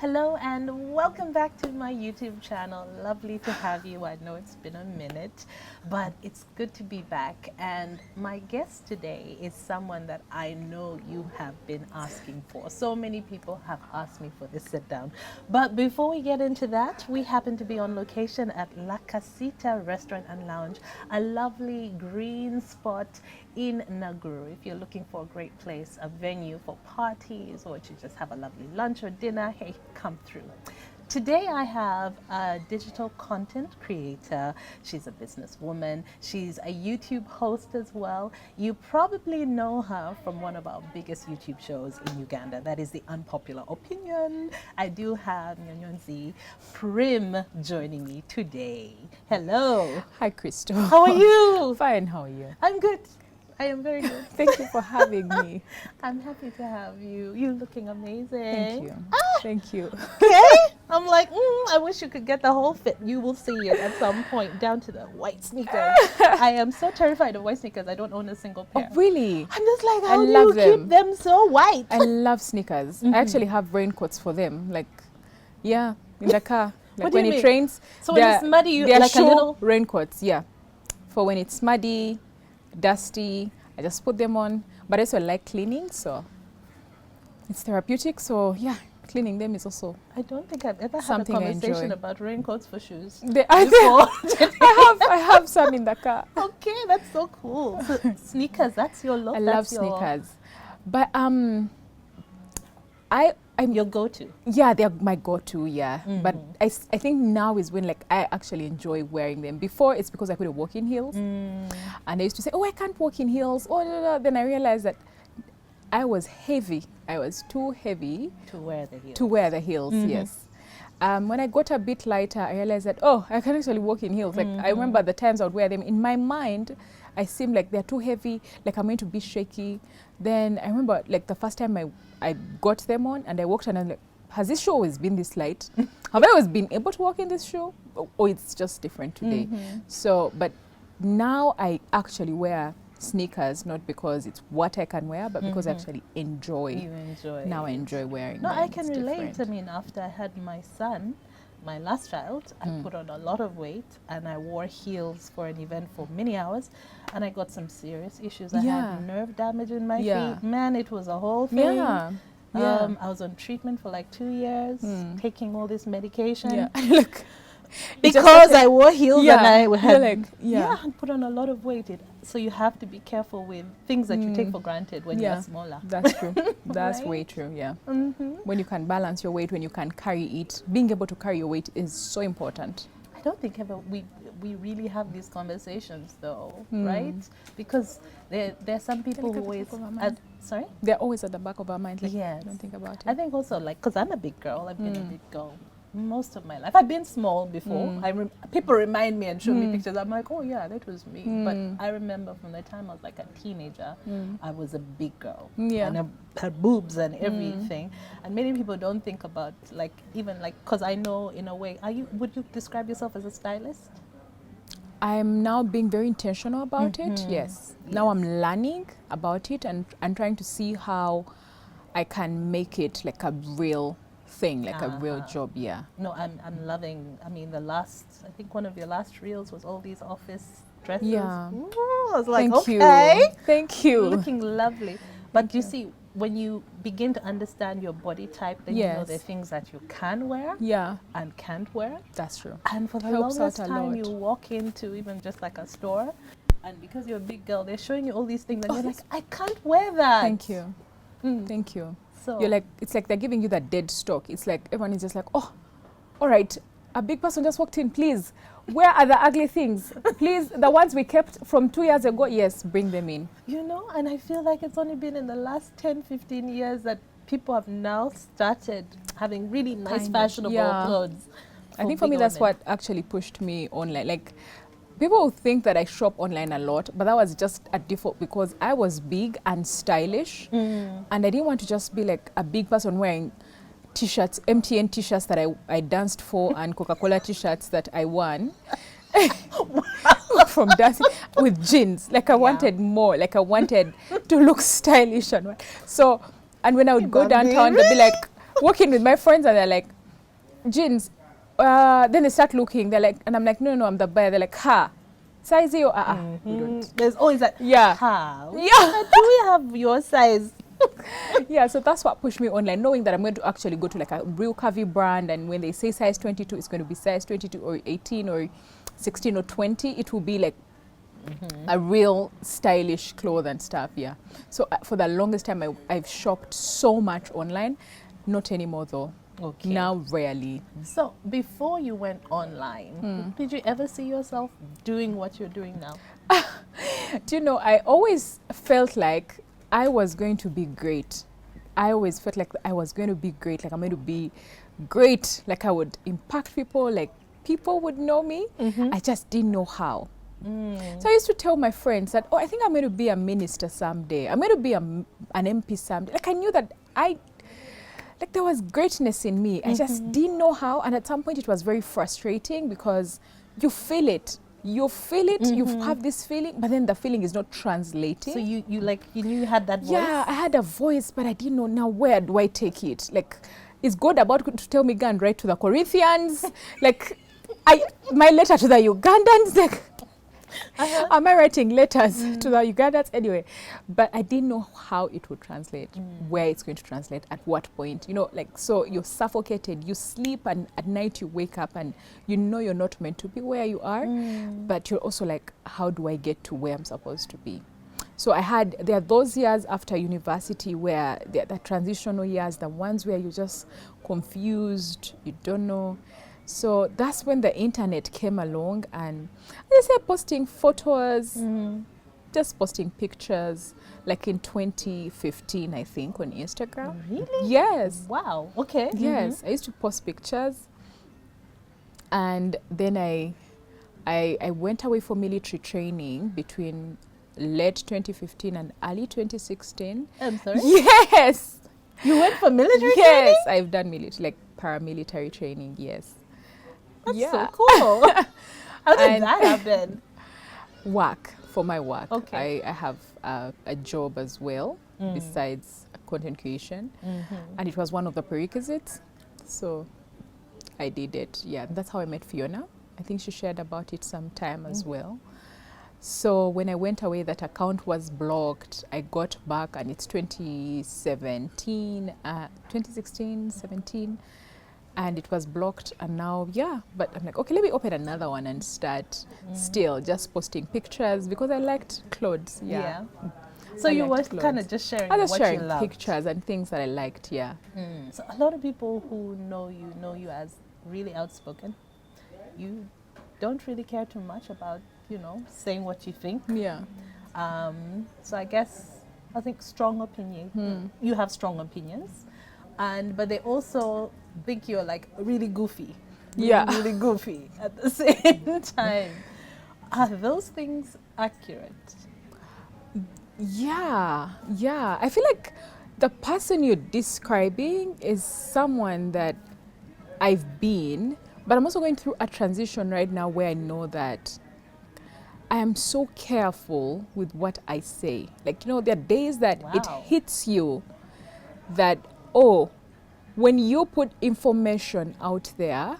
Hello and welcome back to my YouTube channel. Lovely to have you. I know it's been a minute, but it's good to be back. And my guest today is someone that I know you have been asking for. So many people have asked me for this sit down. But before we get into that, we happen to be on location at La Casita Restaurant and Lounge, a lovely green spot in Naguru. If you're looking for a great place, a venue for parties, or to just have a lovely lunch or dinner, hey, come through. Today I have a digital content creator. She's a businesswoman. She's a YouTube host as well. You probably know her from one of our biggest YouTube shows in Uganda. That is The Unpopular Opinion. I do have Nyonyozi Prim joining me today. Hello. Hi, Crystal. How are you? Fine, how are you? I'm good. I am very good. Thank you for having me. I'm happy to have you. You're looking amazing. Thank you. Thank you. Okay. I'm like, I wish you could get the whole fit. You will see it at some point, down to the white sneakers. I am so terrified of white sneakers. I don't own a single pair. Oh, really? I'm just like, I how do love you them. keep them so white? I love sneakers. I actually have raincoats for them. Like, yeah, in the car. Like What do when you it mean? rains. So when it's muddy, you they're like a shoe little raincoats, yeah. For when it's muddy, dusty, I just put them on. But I also like cleaning, so it's therapeutic. So yeah, cleaning them is also I don't think I've ever had a something I conversation enjoy. about raincoats for shoes. I have some in the car. Okay, that's so cool. So sneakers, that's your look. I love that's your, sneakers, but I'm your go-to. yeah, they're my go-to, yeah. But I think now is when like I actually enjoy wearing them. Before it's because I couldn't walk in heels, and I used to say, oh, I can't walk in heels. Oh, no, no. Then I realized that I was heavy. I was too heavy To wear the heels. to wear the heels. Yes. When I got a bit lighter, I realized that, oh, I can actually walk in heels. Like I remember the times I would wear them. In my mind, I seemed like they're too heavy, like I'm going to be shaky. Then I remember like the first time I got them on and I walked and I'm like, has this shoe always been this light? Have I always been able to walk in this shoe? Or it's just different today? So, but now I actually wear sneakers, not because it's what I can wear, but because I actually enjoy. You enjoy. Now I enjoy wearing No, them. I can It's relate. different. I mean, after I had my son, my last child, I put on a lot of weight and I wore heels for an event for many hours and I got some serious issues. I Yeah. had nerve damage in my Yeah. feet. Man, it was a whole thing. Yeah. Yeah. I was on treatment for like 2 years, taking all this medication. Yeah. Look. It's just Because such a- I wore heels Yeah, and I you're had like, yeah. and put on a lot of weight. So you have to be careful with things that you take for granted when Yeah. you're smaller. That's true. That's way Right? true, yeah. Mm-hmm. When you can balance your weight, when you can carry it, being able to carry your weight is so important. I don't think ever we really have these conversations though, right? Because there are some people like who at the always back of our mind. sorry. They're always at the back of our mind. Like, Yes. don't think about it. I think also like because I'm a big girl, I've been a big girl most of my life. I've been small before. People remind me and show me pictures. I'm like, oh yeah, that was me. But I remember from the time I was like a teenager, I was a big girl. Yeah. And I had boobs and everything. And many people don't think about like even like because I know in a way. Would you describe yourself as a stylist? I'm now being very intentional about it. Yes. Now I'm learning about it and trying to see how I can make it like a real thing, like a real job. Yeah. No, I'm loving. I mean, I think one of your last reels was all these office dresses. Yeah. Ooh, I was like, Thank okay, you. Thank you. looking lovely. But you see, when you begin to understand your body type, then you know Yes. there are things that you can wear Yeah, and can't wear. that's true. And for the Helps longest out a time, lot. you walk into even just like a store, and because you're a big girl, they're showing you all these things, and you're like, I can't wear that. Thank you. Thank you. So You're like, it's like they're giving you that dead stock. It's like everyone is just like, oh, all right, a big person just walked in, please. Where are the ugly things? Please, the ones we kept from 2 years ago, yes, bring them in. you know, and I feel like it's only been in the last 10, 15 years that people have now started having really nice, Kind of, fashionable yeah. clothes. I think for me, big that's women. what actually pushed me online. Like, people would think that I shop online a lot, but that was just a default because I was big and stylish, and I didn't want to just be like a big person wearing t-shirts, MTN t-shirts that I danced for and Coca-Cola t-shirts that I won from dancing with jeans. Like I wanted more, like I wanted to look stylish. And so, and when I would go downtown, they'd be like, walking with my friends and they're like, jeans. Then they start looking. They're like, and I'm like, no, I'm the buyer. They're like, ha, size you. We don't. There's always that. Yeah. How? Yeah. Do we have your size? Yeah, so that's what pushed me online, knowing that I'm going to actually go to like a real curvy brand, and when they say size 22, it's going to be size 22 or 18 or 16 or 20. It will be like a real stylish clothes and stuff. Yeah. So for the longest time, I've shopped so much online. Not anymore though. Okay. Now rarely. So before you went online, did you ever see yourself doing what you're doing now? Do you know, I always felt like I was going to be great. I always felt like I was going to be great, like I'm going to be great, like I would impact people, like people would know me. I just didn't know how. So I used to tell my friends that, oh, I think I'm going to be a minister someday. I'm going to be an MP someday. Like I knew that like there was greatness in me. I just didn't know how. And at some point it was very frustrating because you feel it. You feel it, you have this feeling, but then the feeling is not translating. So you knew you had that voice? Yeah, I had a voice, but I didn't know now where do I take it. Like, is God about to tell me go and write to the Corinthians? Like, my letter to the Ugandans? Like, am I writing letters to the Ugandans? Anyway, but I didn't know how it would translate, where it's going to translate, at what point. You know, like, so you're suffocated, you sleep, and at night you wake up and you know you're not meant to be where you are, but you're also like, how do I get to where I'm supposed to be? So there are those years after university where the transitional years, the ones where you're just confused, you don't know. So that's when the internet came along, and I started posting photos, just posting pictures, like in 2015, I think, on Instagram. Really? Yes. Wow. Okay. Yes, I used to post pictures, and then I went away for military training between late 2015 and early 2016. I'm sorry? Yes. You went for military Yes, training? I've done military, like paramilitary training, yes. That's Yeah. so cool. How did And- that happen? Work, for my work. Okay. I have a job as well, besides content creation. And it was one of the prerequisites. So I did it. Yeah, that's how I met Fiona. I think she shared about it sometime as well. So when I went away, that account was blocked. I got back, and it's 2017, 2016, 17. And it was blocked, and now, but I'm like, okay, let me open another one and start still just posting pictures because I liked clothes. Yeah. So I you were liked kind clothes. of just sharing I was what sharing you loved. pictures and things that I liked, yeah. So a lot of people who know you as really outspoken. You don't really care too much about, saying what you think. Yeah. So I think strong opinion. You have strong opinions, but they also think you're like really goofy. Really goofy at the same time. Are those things accurate? Yeah. I feel like the person you're describing is someone that I've been, but I'm also going through a transition right now where I know that I am so careful with what I say. Like, there are days that it Wow. hits you that, when you put information out there,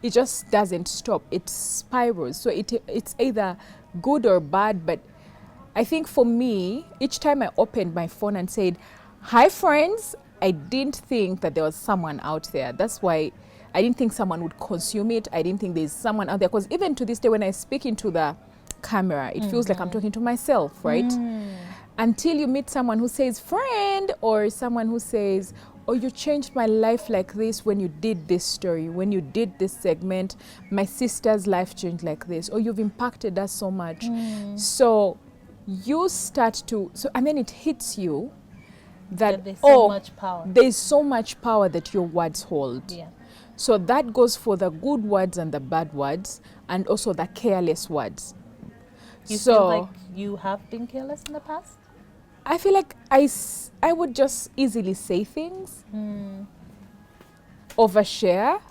it just doesn't stop. It spirals. So it's either good or bad. But I think for me, each time I opened my phone and said, hi, friends, I didn't think that there was someone out there. That's why I didn't think someone would consume it. I didn't think there's someone out there. Because even to this day, when I speak into the camera, it feels like I'm talking to myself, right? Until you meet someone who says friend, or someone who says, oh, you changed my life like this when you did this story, when you did this segment, my sister's life changed like this, or you've impacted us so much. So you start to, and then it hits you that, There's so much power. There's so much power that your words hold. Yeah. So that goes for the good words and the bad words, and also the careless words. You feel like you have been careless in the past? I feel like I would just easily say things, overshare,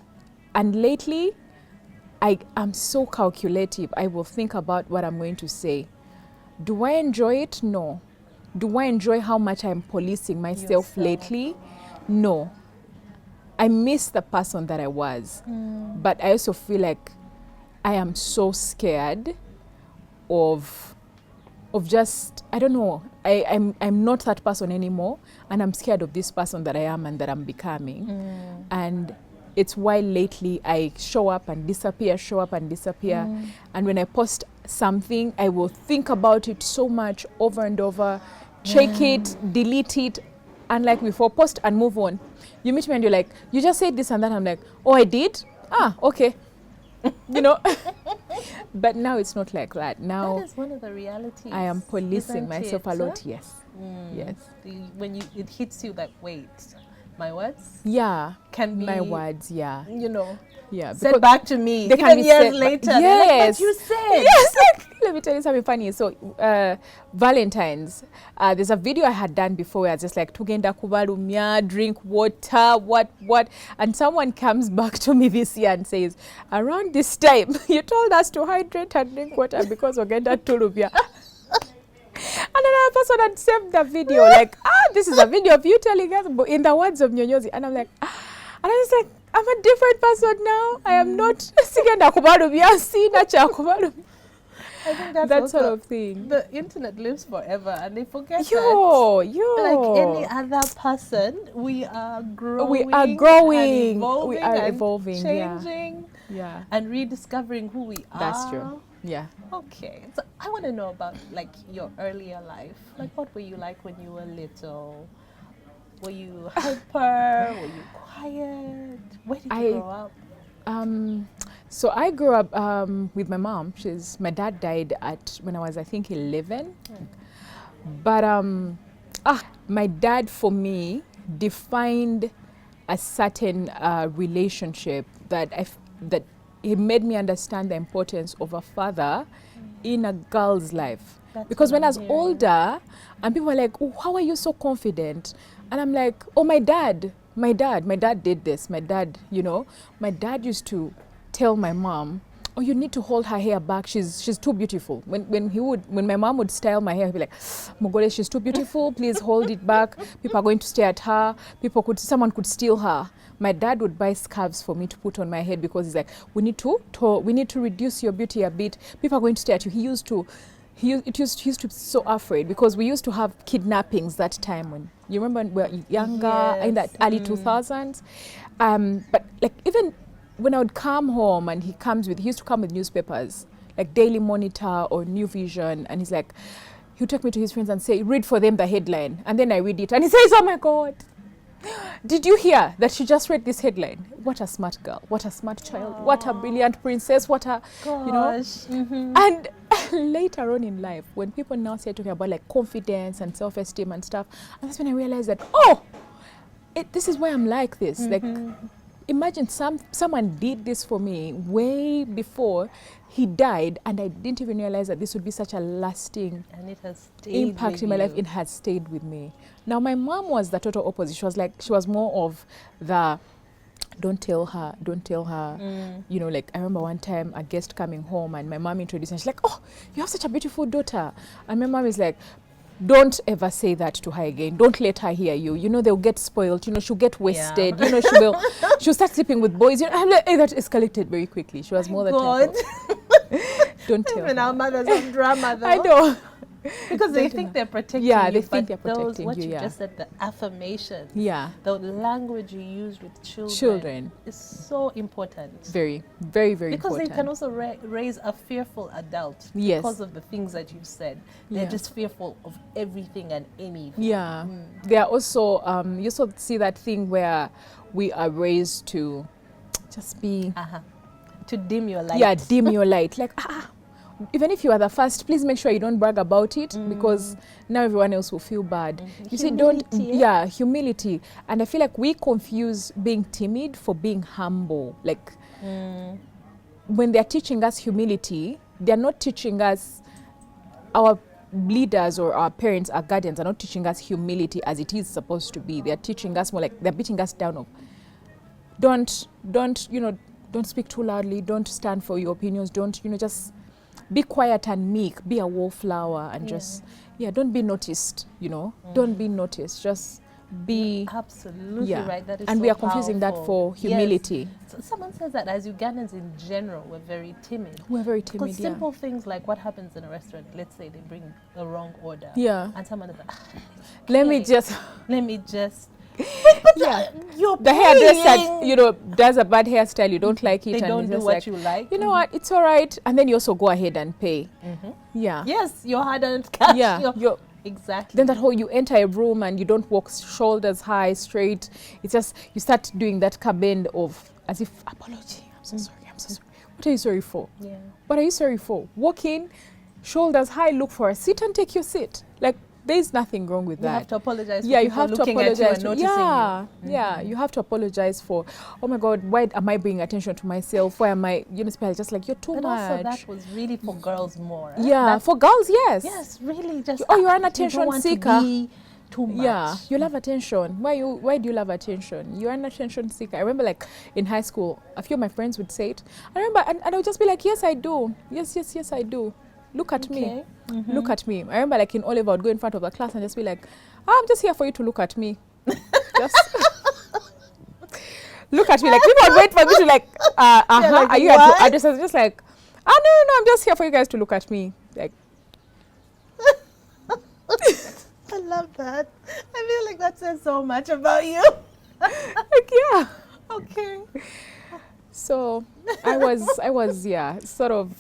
and lately I am so calculative. I will think about what I'm going to say. Do I enjoy it? No. Do I enjoy how much I'm policing myself Yourself. lately? No. I miss the person that I was, but I also feel like I am so scared of just, I don't know, I'm not that person anymore, and I'm scared of this person that I am and that I'm becoming. And it's why lately I show up and disappear, and when I post something, I will think about it so much over and over, check it, delete it, and like before, post and move on. You meet me and you're like, you just said this and that. I'm like, oh, I did? Ah, okay. You know. But now it's not like that. Now that is one of the realities. I am policing myself a lot. Yes. Yes. When it hits you that, wait, my words can be my words. Yeah. You know. Yeah. Said back to me. They can be years said, later. Yes. Like, but you said. Yes. Let me tell you something funny. So Valentine's, there's a video I had done before where I was just like, tugenda kubalumya, drink water, what, and someone comes back to me this year and says, around this time you told us to hydrate and drink water because ogenda tulumya. And another person had saved the video like, this is a video of you telling us in the words of Nyonyozi. And I'm like, and I was like, I'm a different person now. I am not sigenda kubalumya, sina cha kubalumya. I think that's that sort of thing. The internet lives forever, and they forget that. Like any other person, we are growing. We are growing. We are evolving, changing. Yeah. And rediscovering who we are. That's true. Yeah. Okay. So I want to know about like your earlier life. Like, what were you like when you were little? Were you hyper? Were you quiet? Where did you grow up? So I grew up with my mom. My dad died when I was, I think, 11. But my dad, for me, defined a certain relationship that he made me understand the importance of a father in a girl's life. Because when I was older, and people were like, oh, how are you so confident? And I'm like, oh, my dad did this. My dad used to tell my mom, oh, you need to hold her hair back. She's too beautiful. When my mom would style my hair, he'd be like, Mogole, she's too beautiful. Please hold it back. People are going to stare at her. Someone could steal her. My dad would buy scarves for me to put on my head because he's like, we need to reduce your beauty a bit. People are going to stare at you. He used to be so afraid because we used to have kidnappings that time when you remember we were younger in that early 2000s. But like even when I would come home and he used to come with newspapers like Daily Monitor or New Vision, and he's like, he would take me to his friends and say, read for them the headline, and then I read it and he says, oh my God, did you hear that she just read this headline? What a smart girl, what a smart child, what a brilliant princess, what a, you know. And later on in life, when people now start talking about like confidence and self-esteem and stuff, and that's when I realized that, this is why I'm like this. Like, imagine someone did this for me way before he died, and I didn't even realize that this would be such a lasting impact in my life. It has stayed with me. Now, my mom was the total opposite. She was more of the don't tell her. You know, like I remember one time a guest coming home and my mom introduced her. She's like, oh, you have such a beautiful daughter. And my mom is like, don't ever say that to her again. Don't let her hear you. You know, they'll get spoiled. You know, she'll get wasted. You know, she'll start sleeping with boys. You know, I'm like, that escalated very quickly. She was more than don't tell Even our mothers have drama though. I know. Because they think they're protecting you. They think they're protecting what you. you just said, the affirmations. Yeah. The language you use with children is so important. Very, very, very because important. They can also raise a fearful adult because of the things that you said. They're just fearful of everything and anything. Yeah. They are also, you also see that thing where we are raised to just be... To dim your light. Yeah, dim your light. Like, even if you are the first, please make sure you don't brag about it because now everyone else will feel bad. You Humility, see, humility. And I feel like we confuse being timid for being humble. Like, when they're teaching us humility, they're not teaching us, our leaders or our parents, our guardians are not teaching us humility as it is supposed to be. They're teaching us more like, they're beating us down of, don't speak too loudly, don't stand for your opinions, just be quiet and meek, be a wallflower and don't be noticed, don't be noticed, just be Absolutely yeah. right. That is And so we are confusing that powerful. for humility. Yes. So someone says that as Ugandans in general, we're very timid. We're very timid, Because simple things like what happens in a restaurant, let's say they bring a wrong order. Yeah. And someone is like, Let me okay, just let me just. But yeah. you're The hairdresser, paying. you know, does a bad hairstyle, you don't like it. They and don't it's do just what like, you like. you know what, it's all right. And then you also go ahead and pay. Yeah. Yes, your hard-earned cash. Yeah. You're, exactly. Then that whole, you enter a room and you don't walk shoulders high, straight. It's just, you start doing that kabend of, as if, apology, I'm so sorry, I'm so sorry. What are you sorry for? Yeah. What are you sorry for? Walk in, shoulders high, look for a seat and take your seat. Like, there's nothing wrong with You that. have to apologize for Yeah, you people have to looking at you apologize. and noticing Yeah, you. yeah, you have to apologize for, oh my God, why am I bringing attention to myself? Why am I, you know, people are just like, you're too But much. also that was really for girls more. Eh? Yeah, That's, for girls, yes. yes, really just. Oh, you're an you attention don't want seeker. To be too much. Yeah, you love attention. Why do you love attention? You're an attention seeker. I remember like in high school, a few of my friends would say it. I remember, and I would just be like, yes, I do. Yes, I do. Look at me. Look at me. I remember like in O-level, I would go in front of the class and just be like, I'm just here for you to look at me. Just look at me. Like people would wait for me to like, like, are you here what? to address us? Just like, no, I'm just here for you guys to look at me. Like, I love that. I feel like that says so much about you. like yeah. Okay. So I was yeah, sort of.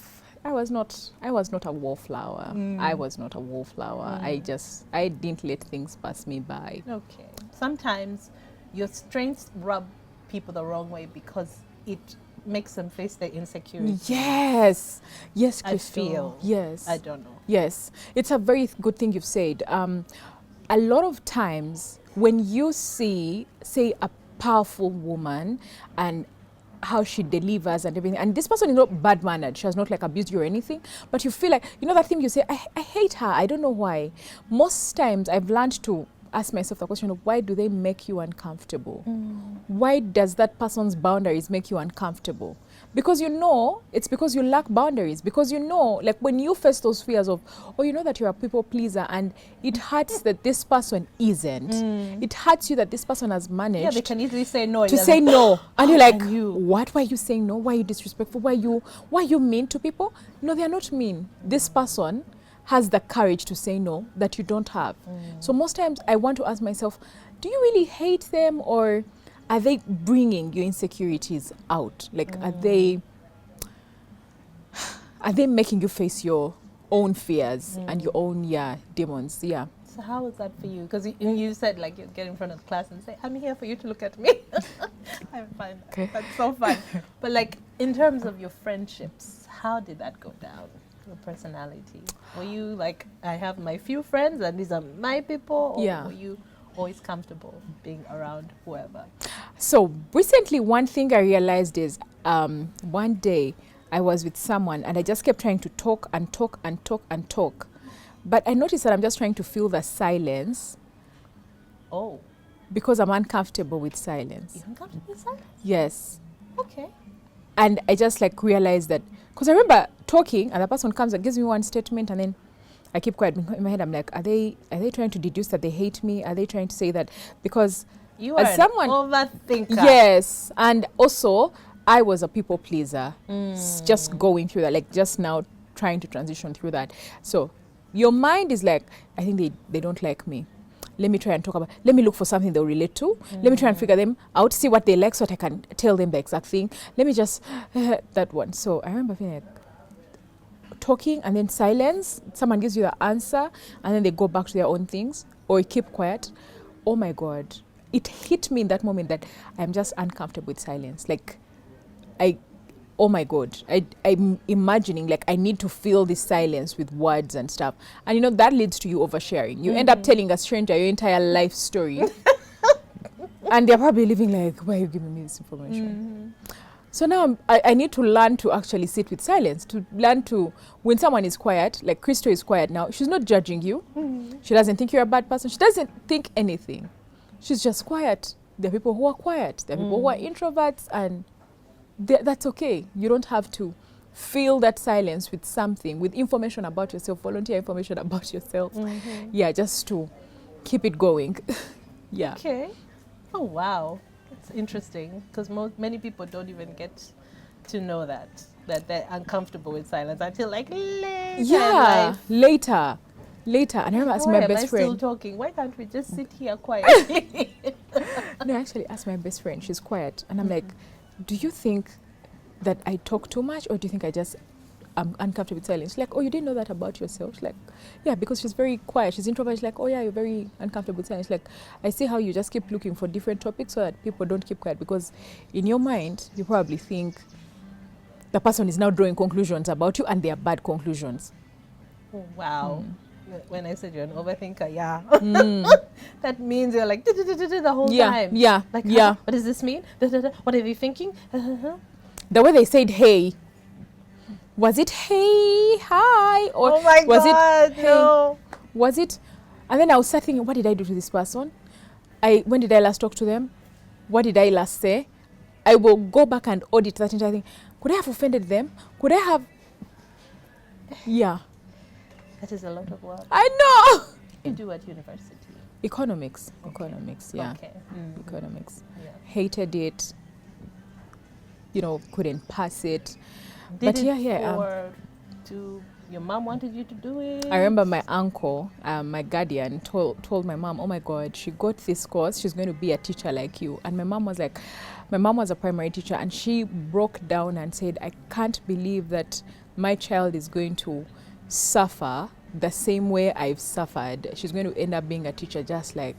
I was not a wallflower. I was not a wallflower. I didn't let things pass me by. Okay. Sometimes your strengths rub people the wrong way because it makes them face their insecurity. Yes, I Crystal. feel. Yes. I don't know. Yes, it's a very good thing you've said. A lot of times when you see, say, a powerful woman and how she delivers and everything, and this person is not bad-mannered, she has not like abused you or anything, but you feel like, you know that thing you say, I hate her, I don't know why. Most times I've learned to ask myself the question of why do they make you uncomfortable? Why does that person's boundaries make you uncomfortable? Because you know, it's because you lack boundaries. Because you know, like when you face those fears of, oh, you know that you're a people pleaser and it hurts that this person isn't. It hurts you that this person has managed. Yeah, they can easily say no. To say no. And you're like, you? what? Why are you saying no? Why are you disrespectful? Why are you mean to people? No, they're not mean. This person has the courage to say no that you don't have. So most times I want to ask myself, do you really hate them, or are they bringing your insecurities out? Like, are they making you face your own fears and your own, demons? Yeah. So how was that for you? Because you said like you'd get in front of the class and say, I'm here for you to look at me. I find that's so fun. But like in terms of your friendships, how did that go down? Your personality? Were you like, I have my few friends and these are my people? Or were you always comfortable being around whoever? So recently, one thing I realized is one day I was with someone and I just kept trying to talk and talk and talk and talk. But I noticed that I'm just trying to fill the silence. Oh. Because I'm uncomfortable with silence. You're uncomfortable with silence? Yes. Okay. And I just like realized that, because I remember talking and the person comes and gives me one statement and then I keep quiet. In my head I'm like, are they trying to deduce that they hate me? Are they trying to say that because you are someone overthinker? Yes. And also I was a people pleaser. Just going through that, like just now trying to transition through that. So your mind is like, I think they don't like me. Let me try and talk about, let me look for something they'll relate to. Let me try and figure them out, see what they like so that I can tell them the exact thing. Let me just, that one. So I remember feeling like talking and then silence. Someone gives you the answer and then they go back to their own things or you keep quiet. Oh my God. It hit me in that moment that I'm just uncomfortable with silence. Like oh my God, I'm imagining like I need to fill this silence with words and stuff. And you know, that leads to you oversharing. You end up telling a stranger your entire life story. And they're probably living like, why are you giving me this information? So now I need to learn to actually sit with silence, to learn to, when someone is quiet, like Crystal is quiet now, she's not judging you. She doesn't think you're a bad person. She doesn't think anything. She's just quiet. There are people who are quiet. There are people who are introverts, and that's okay. You don't have to fill that silence with something, with information about yourself, volunteer information about yourself. Yeah, just to keep it going. Yeah. Okay. Oh, wow. That's interesting because many people don't even get to know that they're uncomfortable with silence until like later in Yeah, life. later. And I remember asking Why my am I best still friend. talking? Why can't we just sit here quietly? No, I actually asked my best friend. She's quiet, and I'm like, "Do you think that I talk too much, or do you think I just am uncomfortable with silence?" She's like, "Oh, you didn't know that about yourself?" She's like, "Yeah," because she's very quiet. She's introverted. She's like, "Oh yeah, you're very uncomfortable with silence." She's like, "I see how you just keep looking for different topics so that people don't keep quiet, because in your mind you probably think the person is now drawing conclusions about you, and they are bad conclusions." Wow. When I said you're an overthinker, yeah. That means you're like the whole time. Yeah, Like, yeah. what does this mean? What are you thinking? The way they said "hey," was it "hey, hi," or Oh my was God, it "hey"? no. Was it? And then I was start thinking, what did I do to this person? When did I last talk to them? What did I last say? I will go back and audit that entire thing. Could I have offended them? Could I have? Yeah. That is a lot of work. I know. You do at university. Economics. Okay. Economics, yeah. Okay. Economics. Yeah. Hated it. Couldn't pass it. Did But it yeah. your mom wanted you to do it? I remember my uncle, my guardian, told my mom, "Oh my God, she got this course. She's going to be a teacher like you." And my mom was a primary teacher, and she broke down and said, "I can't believe that my child is going to suffer the same way I've suffered. She's going to end up being a teacher just like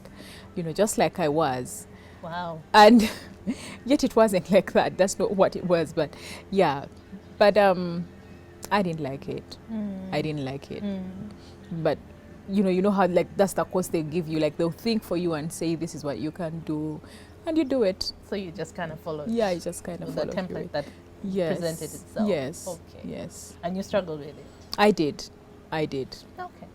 I was." Wow. And yet it wasn't like that. That's not what it was. But yeah, but I didn't like it. I didn't like it. But you know how like that's the course they give you. Like they'll think for you and say this is what you can do, and you do it. So you just kind of followed. Yeah, you just kind of the follow through template it. that Yes. presented itself. Yes. Okay. Yes. And you struggled with it. I did. Okay.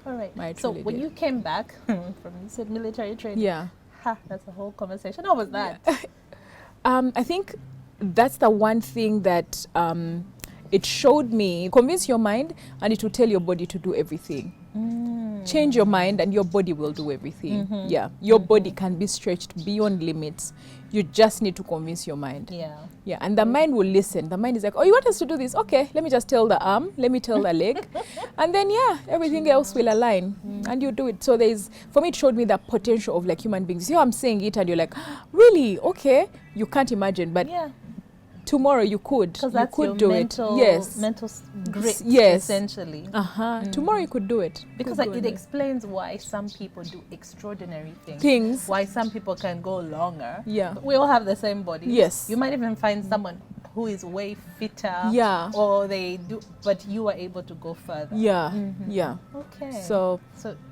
All right. I So truly when did. you came back from you said military training. Yeah. That's a whole conversation. How was that? I think that's the one thing that it showed me. Convince your mind, and it will tell your body to do everything. Change your mind, and your body will do everything. Yeah, your body can be stretched beyond limits. You just need to convince your mind. Yeah, and the mind will listen. The mind is like, "Oh, you want us to do this? Okay, let me just tell the arm, let me tell the leg," and then everything else will align, and you do it. So for me, it showed me the potential of like human beings. You see how I'm saying it, and you're like, "Really? Okay." You can't imagine, but tomorrow you could. Because that's could your do mental, it. Yes. mental grit, Yes. essentially. Tomorrow you could do it. Because Could do it explains why some people do extraordinary things. Things. Why some people can go longer. Yeah. But we all have the same body. Yes. You might even find someone who is way fitter. Yeah. Or they do, but you are able to go further. Yeah. Yeah. Okay. So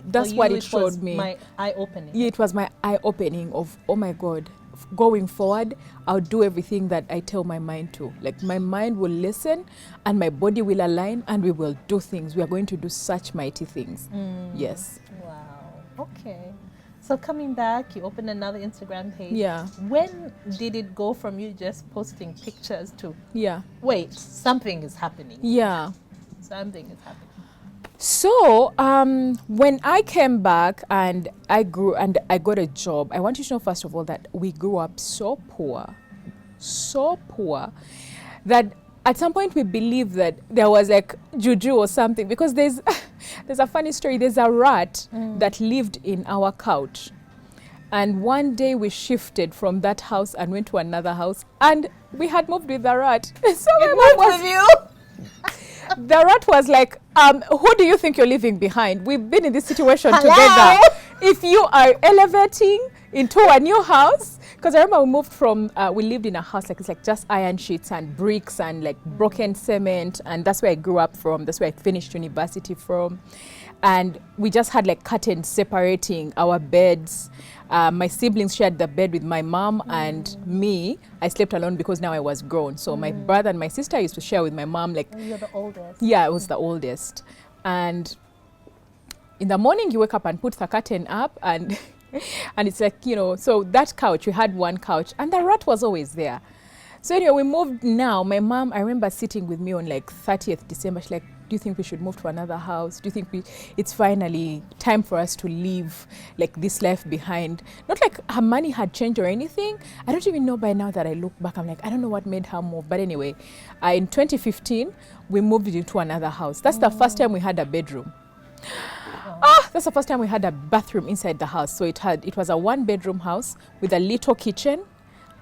that's for what you, it showed was me. My eye opening. Yeah, it was my eye opening of, oh my God, going forward, I'll do everything that I tell my mind to. Like my mind will listen and my body will align and we will do things. We are going to do such mighty things. Yes. Wow. Okay. So coming back, you opened another Instagram page. Yeah. When did it go from you just posting pictures to, Yeah. wait, something is happening? Yeah. Something is happening. So when I came back and I grew and I got a job, I want you to know first of all that we grew up so poor that at some point we believed that there was like juju or something, because there's a funny story. There's a rat that lived in our couch, and one day we shifted from that house and went to another house, and we had moved with the rat. So my mom was, with you? the rat was like, who do you think you're leaving behind? We've been in this situation Hello? together. If you are elevating into a new house, because I remember we moved from, we lived in a house like it's like just iron sheets and bricks and like broken cement, and that's where I grew up from. That's where I finished university from. And we just had like curtains separating our beds. My siblings shared the bed with my mom and me. I slept alone because now I was grown. So my brother and my sister used to share with my mom. Like, You're the oldest. yeah, I was the oldest. And in the morning you wake up and put the curtain up and and it's like, you know, so that couch, we had one couch and the rat was always there. So anyway, we moved now. My mom, I remember sitting with me on like 30th December. She's like, do you think we should move to another house? Do you think it's finally time for us to leave like this life behind? Not like her money had changed or anything. I don't even know by now that I look back. I'm like, I don't know what made her move. But anyway, in 2015, we moved into another house. That's the first time we had a bedroom. That's the first time we had a bathroom inside the house. So it was a 1-bedroom house with a little kitchen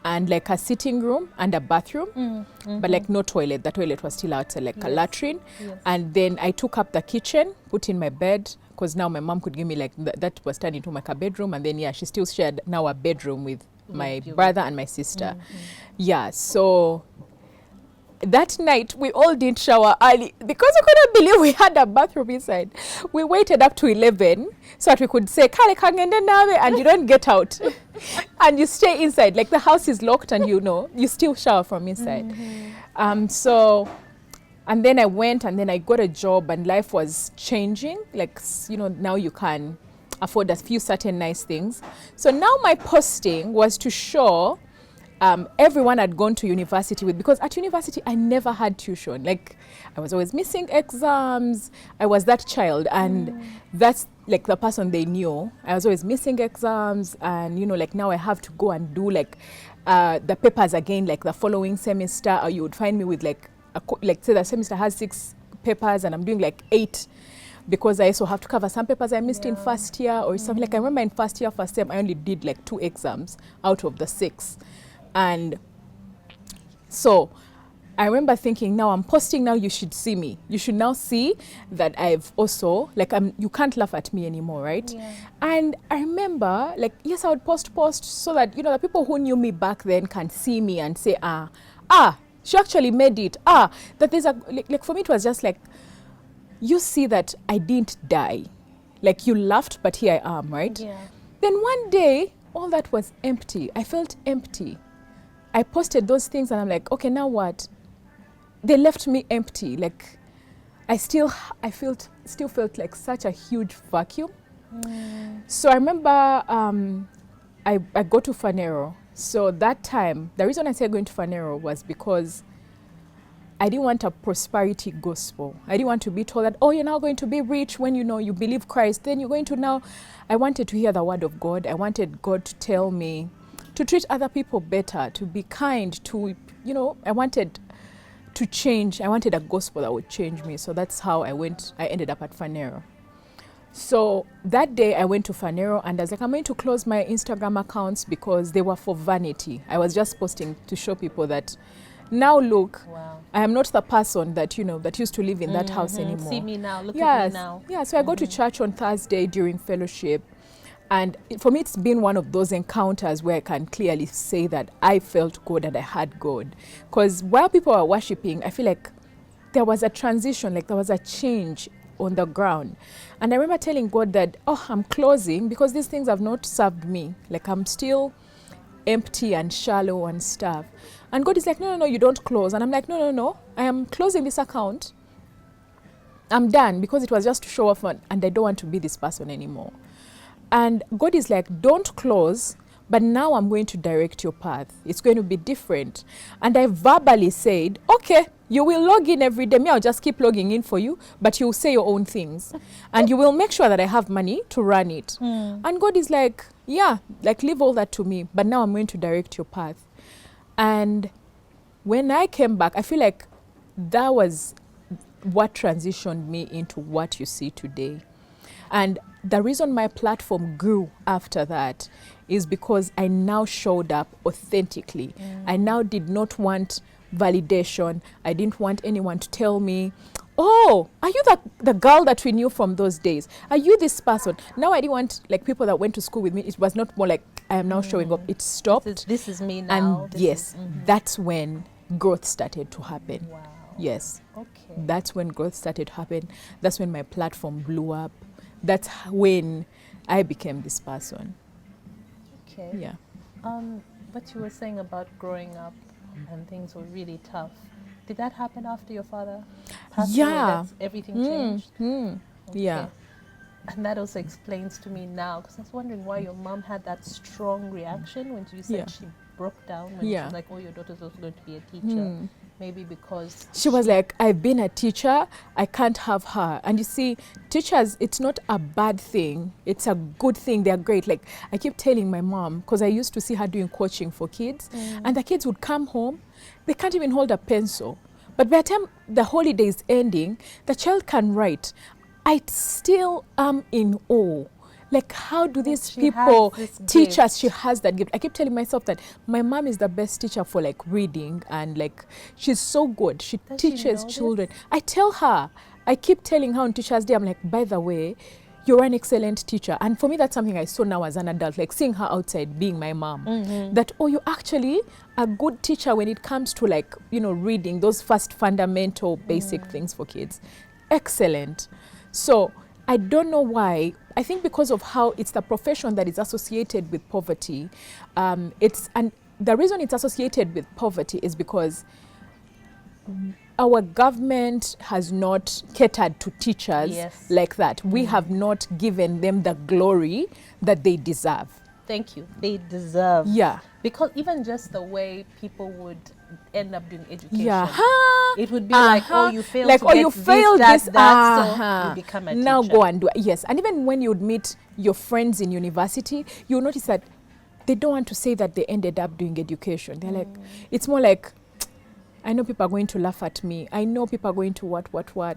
and like a sitting room and a bathroom, but like no toilet. The toilet was still outside, like a latrine. Yes. And then I took up the kitchen, put in my bed, because now my mom could give me like, that was turned into like a bedroom. And then, yeah, she still shared now a bedroom with my brother and my sister. Yeah, so that night we all didn't shower early because we couldn't believe we had a bathroom inside. We waited up to 11 so that we could say Kale kangende nawe, and you don't get out and you stay inside, like the house is locked and you still shower from inside. So, and then I went and then I got a job and life was changing, like now you can afford a few certain nice things. So now my posting was to show everyone had gone to university with, because at university I never had tuition. Like I was always missing exams. I was that child, and that's like the person they knew. I was always missing exams, and like now I have to go and do like the papers again, like the following semester. Or you would find me with like say the semester has 6 papers and I'm doing like 8. Because I also have to cover some papers I missed in first year or something. Like I remember in first year, first sem, I only did like 2 exams out of the 6. And so I remember thinking, now I'm posting, now you should see me. You should now see that I've also, like, you can't laugh at me anymore, right? Yeah. And I remember, like, yes, I would post so that, the people who knew me back then can see me and say, she actually made it. That there's like for me, it was just like, you see that I didn't die. Like, you laughed, but here I am, right? Yeah. Then one day, all that was empty. I felt empty. I posted those things and I'm like, okay, now what? They left me empty. Like, I still felt like such a huge vacuum. So I remember I go to Fanero. So that time, the reason I said going to Fanero was because I didn't want a prosperity gospel. I didn't want to be told that, oh, you're now going to be rich when you believe Christ. Then you're going to now. I wanted to hear the word of God. I wanted God to tell me to treat other people better, to be kind, to, I wanted to change. I wanted a gospel that would change me. So that's how I ended up at Fanero. So that day I went to Fanero and I was like, I'm going to close my Instagram accounts because they were for vanity. I was just posting to show people that now look, I am not the person that, that used to live in that house anymore. See me now, look at me now. Yeah, so I go to church on Thursday during fellowship. And for me, it's been one of those encounters where I can clearly say that I felt God and I had God. Because while people were worshiping, I feel like there was a transition, like there was a change on the ground. And I remember telling God that, I'm closing because these things have not served me. Like I'm still empty and shallow and stuff. And God is like, no, you don't close. And I'm like, no, I am closing this account. I'm done because it was just to show off and I don't want to be this person anymore. And God is like, don't close, but now I'm going to direct your path. It's going to be different. And I verbally said, okay, you will log in every day. Me, I'll just keep logging in for you, but you'll say your own things. And you will make sure that I have money to run it. And God is like, yeah, like leave all that to me, but now I'm going to direct your path. And when I came back, I feel like that was what transitioned me into what you see today. And the reason my platform grew after that is because I now showed up authentically. I now did not want validation. I didn't want anyone to tell me, oh, are you the girl that we knew from those days? Are you this person? Now I didn't want like people that went to school with me. It was not more like I am now showing up. It stopped. This is me now. And yes, that's when growth started to happen. Wow. Yes. Okay. That's when growth started to happen. That's when my platform blew up. That's when I became this person. Okay. Yeah. What you were saying about growing up and things were really tough. Did that happen after your father passed away? That's everything changed? Okay. Yeah. And that also explains to me now, because I was wondering why your mom had that strong reaction when you said she broke down when she Yeah. was like, oh, your daughter's also going to be a teacher. Maybe because She was like, I've been a teacher, I can't have her. And you see, teachers, it's not a bad thing. It's a good thing. They're great. Like, I keep telling my mom, because I used to see her doing coaching for kids, and the kids would come home, they can't even hold a pencil. But by the time the holiday is ending, the child can write. I still am in awe. Like, how do these she people has this teach us? gift. She has that gift. I keep telling myself that my mom is the best teacher for like reading, and like she's so good. She Does she teaches know children. this? I tell her, I keep telling her on Teachers' Day, I'm like, by the way, you're an excellent teacher. And for me, that's something I saw now as an adult, like seeing her outside being my mom. That, oh, you're actually a good teacher when it comes to like, you know, reading, those first fundamental basic things for kids. Excellent. So I don't know why. I think because of how it's the profession that is associated with poverty. And the reason it's associated with poverty is because our government has not catered to teachers Yes. like that. We have not given them the glory that they deserve. Thank you. They deserve. Yeah. Because even just the way people would end up doing education. Yeah. It would be like, oh, you failed like, to oh, get you this, failed that, this. that, so you become a now teacher. go and do it. Yes. And even when you'd meet your friends in university, you'll notice that they don't want to say that they ended up doing education. They're like, it's more like, I know people are going to laugh at me. I know people are going to what.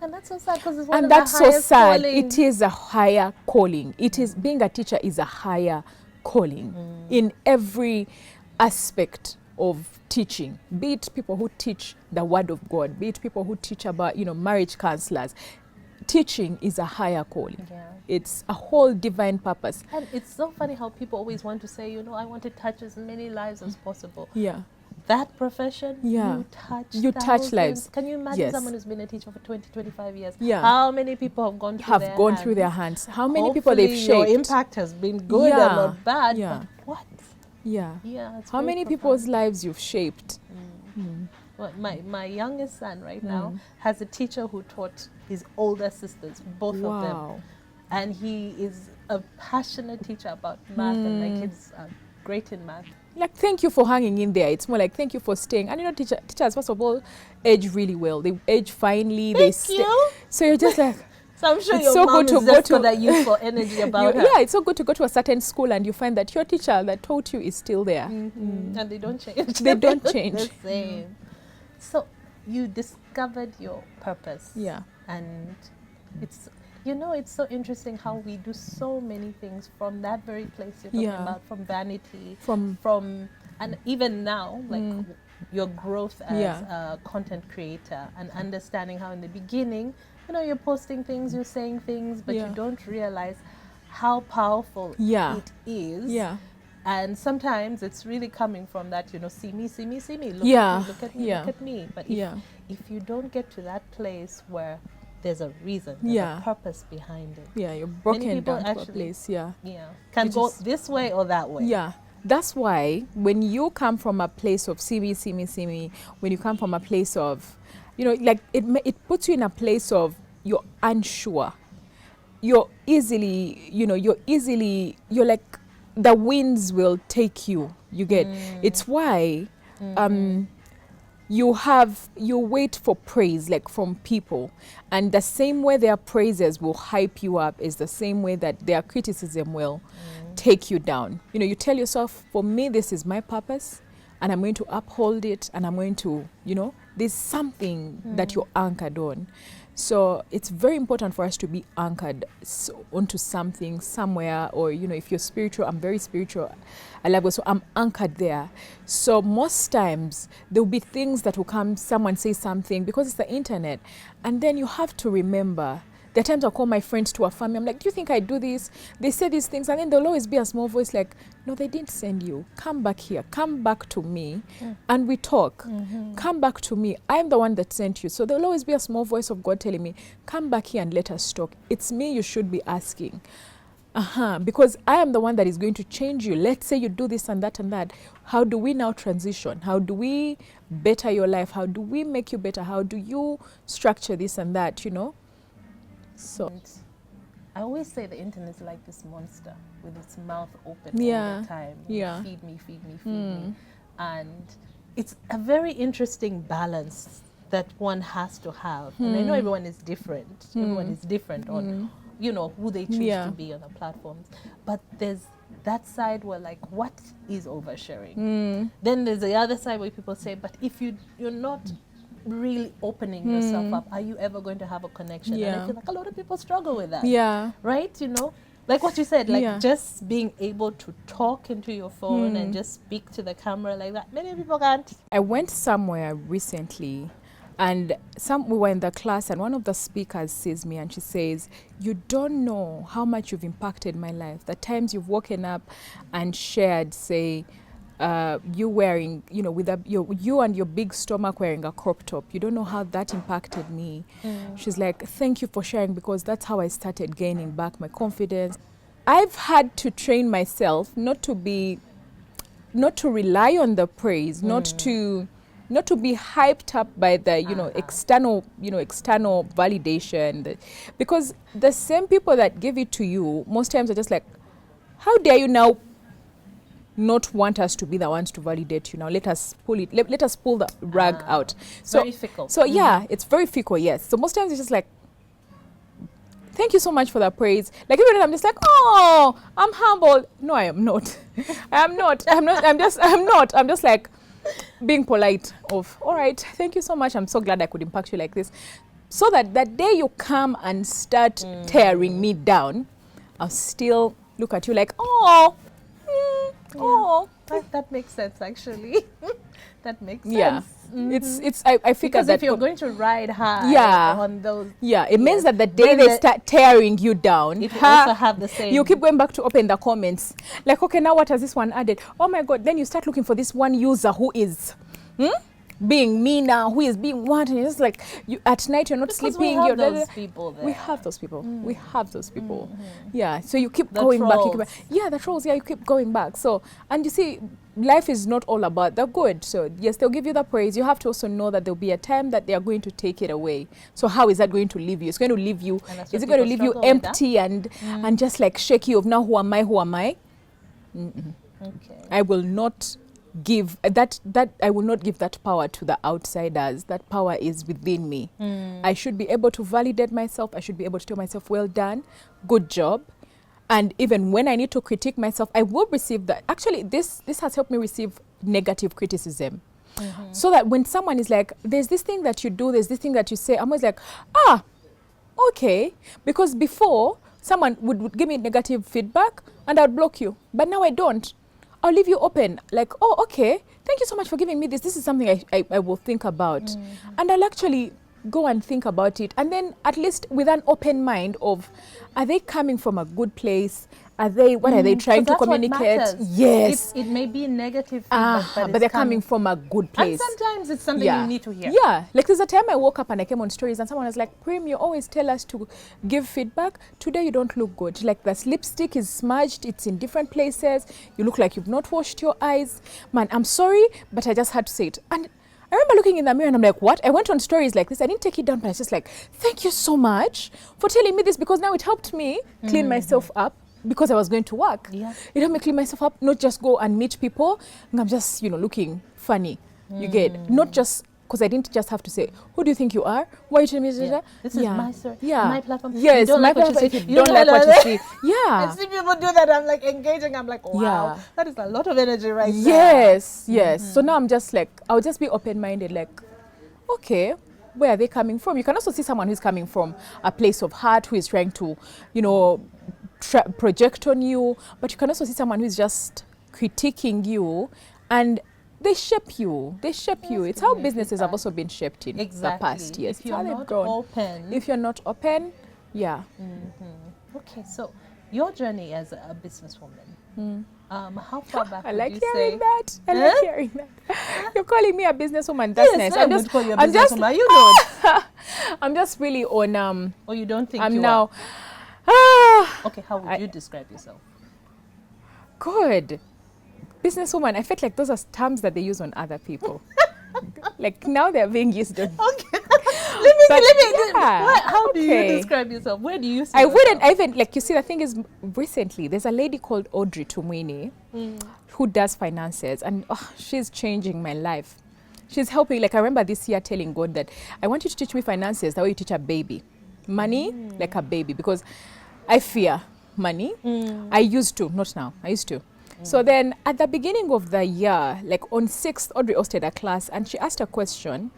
And that's so sad because it's one And of that's the so highest sad. callings. It is a higher calling. It is, being a teacher is a higher calling in every aspect of teaching. Be it people who teach the word of God, be it people who teach about, you know, marriage counselors. Teaching is a higher calling. Yeah. It's a whole divine purpose. And it's so funny how people always want to say, you know, I want to touch as many lives as possible. Yeah. That profession, Yeah. you touch touch lives. Can you imagine Yes. someone who's been a teacher for 20, 25 years? Yeah. How many people have gone through their hands? How many people they've Hopefully your shaped? impact has been good and Yeah. not bad. Yeah. But what? Yeah. Yeah. It's How very many profound. people's lives you've shaped? Well, my youngest son right now has a teacher who taught his older sisters, both of them. Wow. And he is a passionate teacher about math, and my kids are great in math. Like, thank you for hanging in there. It's more like, thank you for staying. And you know, teachers, first of all, age really well. They age finely. Thank you. So you're just like, So I'm sure It's your so mom good to is go just to- got that youthful energy about her. yeah, it's so good to go to a certain school and you find that your teacher that taught you is still there. And they don't change. They don't look change. the same. So you discovered your purpose. Yeah. And it's, you know, it's so interesting how we do so many things from that very place you're talking Yeah. about, from vanity, From and even now, like your growth as Yeah. a content creator and understanding how in the beginning, you know, you're posting things, you're saying things, but Yeah. you don't realize how powerful Yeah. it is. yeah. And sometimes it's really coming from that, you know, see me, see me, see me, look Yeah. at me, look at me, Yeah. look at me. But Yeah. if you don't get to that place where there's a reason, there's Yeah. a purpose behind it, Yeah, you're broken people down to a actually- place. Yeah. yeah, can You go just- this way or that way. Yeah. That's why when you come from a place of see me, see me, see me, when you come from a place of, you know, like it puts you in a place of you're unsure. You're like, the winds will take you. You get, it's why you wait for praise, like from people. And the same way their praises will hype you up is the same way that their criticism will take you down. You know, you tell yourself, for me, this is my purpose and I'm going to uphold it and I'm going to, you know, there's something that you're anchored on. So it's very important for us to be anchored onto something somewhere, or, you know, if you're spiritual, I'm very spiritual. I love God, so I'm anchored there. So most times there'll be things that will come, someone say something because it's the internet, and then you have to remember. There are times I'll call my friends to affirm me. I'm like, do you think I do this? They say these things, and then there'll always be a small voice like, no, they didn't send you. Come back here. Come back to me. And we talk. Come back to me. I'm the one that sent you. So there'll always be a small voice of God telling me, come back here and let us talk. It's me you should be asking. Because I am the one that is going to change you. Let's say you do this and that and that. How do we now transition? How do we better your life? How do we make you better? How do you structure this and that, you know? So And I always say the internet is like this monster with its mouth open all Yeah. the time. Yeah. Feed me, feed me, feed me. and it's a very interesting balance that one has to have. And I know everyone is different. Everyone is different on, you know, who they choose to be on the platforms. But there's that side where like, what is oversharing? Then there's the other side where people say, but if you're not really opening yourself up, are you ever going to have a connection? And I feel like a lot of people struggle with that. Yeah. Right? You know? Like what you said, like just being able to talk into your phone and just speak to the camera like that. Many people can't. I went somewhere recently and we were in the class and one of the speakers sees me and she says, you don't know how much you've impacted my life. The times you've woken up and shared, say, you wearing, you know, with you and your big stomach wearing a crop top. You don't know how that impacted me. She's like, thank you for sharing, because that's how I started gaining back my confidence. I've had to train myself not to rely on the praise, not to be hyped up by the external validation, because the same people that give it to you most times are just like, how dare you now not want us to be the ones to validate you? Now let us pull the rug out. So very fickle. So yeah, it's very fickle. Yes. So most times it's just like, thank you so much for that praise. Like even then I'm just like, oh, I'm humbled. No, I am not. I'm not. I'm just like being polite of, all right, thank you so much. I'm so glad I could impact you like this. So that day you come and start tearing me down, I'll still look at you like, oh, oh. That makes sense actually. That makes sense. Yeah. I figure because that if you're going to ride high on those, it means that the day they start tearing you down, if you also have the same, you keep going back to open the comments like, okay, now what has this one added? Oh my god. Then you start looking for this one user who is being meaner, who is being what, and it's like at night you're not because sleeping. We have those people there. We have those people. We have those people. Yeah. So you keep going back. Yeah, the trolls. Yeah, you keep going back. So, and you see, life is not all about the good. So yes, they'll give you the praise. You have to also know that there'll be a time that they are going to take it away. So how is that going to leave you? It's going to leave you. Is it going to leave you empty and just like shaky of now who am I? Who am I? Okay. I will not give that I will not give that power to the outsiders. That power is within me. I should be able to validate myself. I should be able to tell myself, well done, good job. And even when I need to critique myself, I will receive that. Actually, this has helped me receive negative criticism. So that when someone is like, there's this thing that you do, there's this thing that you say, I'm always like, okay. Because before, someone would give me negative feedback and I'd block you. But now I don't. I'll leave you open, like, oh, okay, thank you so much for giving me this. This is something I will think about. And I'll actually go and think about it. And then at least with an open mind of, are they coming from a good place? What are they trying to communicate? Yes. It may be negative feedback, but they're coming from a good place. And sometimes it's something you need to hear. Yeah. Like there's a time I woke up and I came on stories and someone was like, Prim, you always tell us to give feedback. Today you don't look good. Like the lipstick is smudged. It's in different places. You look like you've not washed your eyes. Man, I'm sorry, but I just had to say it. And I remember looking in the mirror and I'm like, what? I went on stories like this. I didn't take it down, but I was just like, thank you so much for telling me this, because now it helped me clean myself up. Because I was going to work. Yeah. It helped me clean myself up, not just go and meet people and I'm just, looking funny. You get, not just, because I didn't just have to say, who do you think you are? Why are you telling me this? This is my story, my platform. Yes, you don't my like what platform. you see. You don't like what you see. Yeah. I see people do that. I'm like engaging. I'm like, wow, that is a lot of energy right Yes, yes. So now I'm just like, I'll just be open-minded, like, okay, where are they coming from? You can also see someone who's coming from a place of heart, who is trying to, project on you, but you can also see someone who's just critiquing you and they shape you. It's how businesses have also been shaped in the past years. If you're not open. If you're not open, Okay, so your journey as a businesswoman, how far back I like would you hearing say? that. I like hearing that. You're calling me a businesswoman. That's nice. I would call you a businesswoman. You know. I'm just really on. Or you don't think I'm you now. Okay, how would you describe yourself? Good. Businesswoman. I felt like those are terms that they use on other people. Like now they're being used on. Okay. Let me How do you okay. describe yourself? Where do you see I yourself? wouldn't even, like, you see, the thing is, recently, there's a lady called Audrey Tumwini who does finances, and she's changing my life. She's helping. Like, I remember this year telling God that I want you to teach me finances the way you teach a baby. Money, like a baby, because I fear money. I used to, not now, I used to. So then at the beginning of the year, like on 6th, Audrey hosted a class and she asked a question.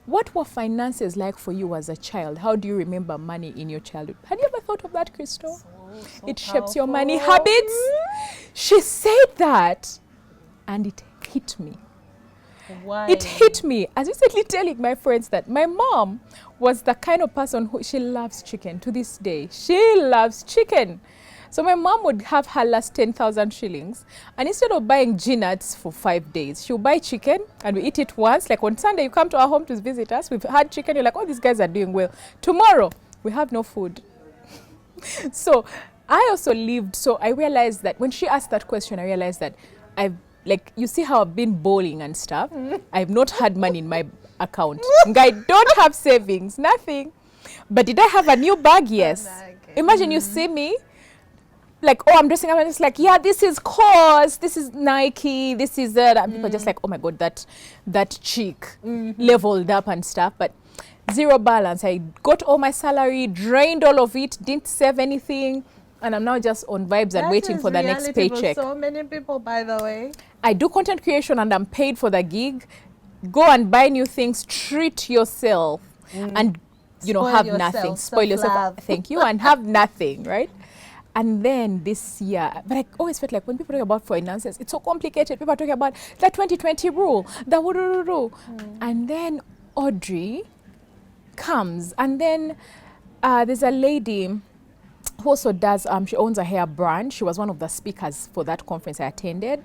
What were finances like for you as a child? How do you remember money in your childhood? Had you ever thought of that, Crystal? So It shapes your money habits. She said that and it hit me. Why? It hit me. I was recently telling my friends that my mom was the kind of person who, she loves chicken to this day. She loves chicken. So my mom would have her last 10,000 shillings, and instead of buying G-nuts for 5 days, she'll buy chicken and we eat it once. Like on Sunday, you come to our home to visit us, we've had chicken, you're like, oh, these guys are doing well. Tomorrow, we have no food. So I also lived, so I realized that when she asked that question, I realized that I've, like, you see how I've been bowling and stuff? I've not had money in my account. I don't have savings, nothing. But did I have a new bag? Yes. Imagine you see me, like, oh, I'm dressing up and it's like, yeah, this is COS, this is Nike, this is that. And people are just like, oh my God, that cheek leveled up and stuff. But zero balance. I got all my salary, drained all of it, didn't save anything. And I'm now just on vibes and waiting for the next paycheck. For so many people, by the way. I do content creation and I'm paid for the gig. Go and buy new things, treat yourself and, you know, have nothing. Spoil yourself. Thank you. And have nothing, right? And then this year, but I always felt like when people talk about finances, it's so complicated. People are talking about the 2020 rule, the woo-doo-doo-doo. And then Audrey comes, and then there's a lady who also does, she owns a hair brand. She was one of the speakers for that conference I attended.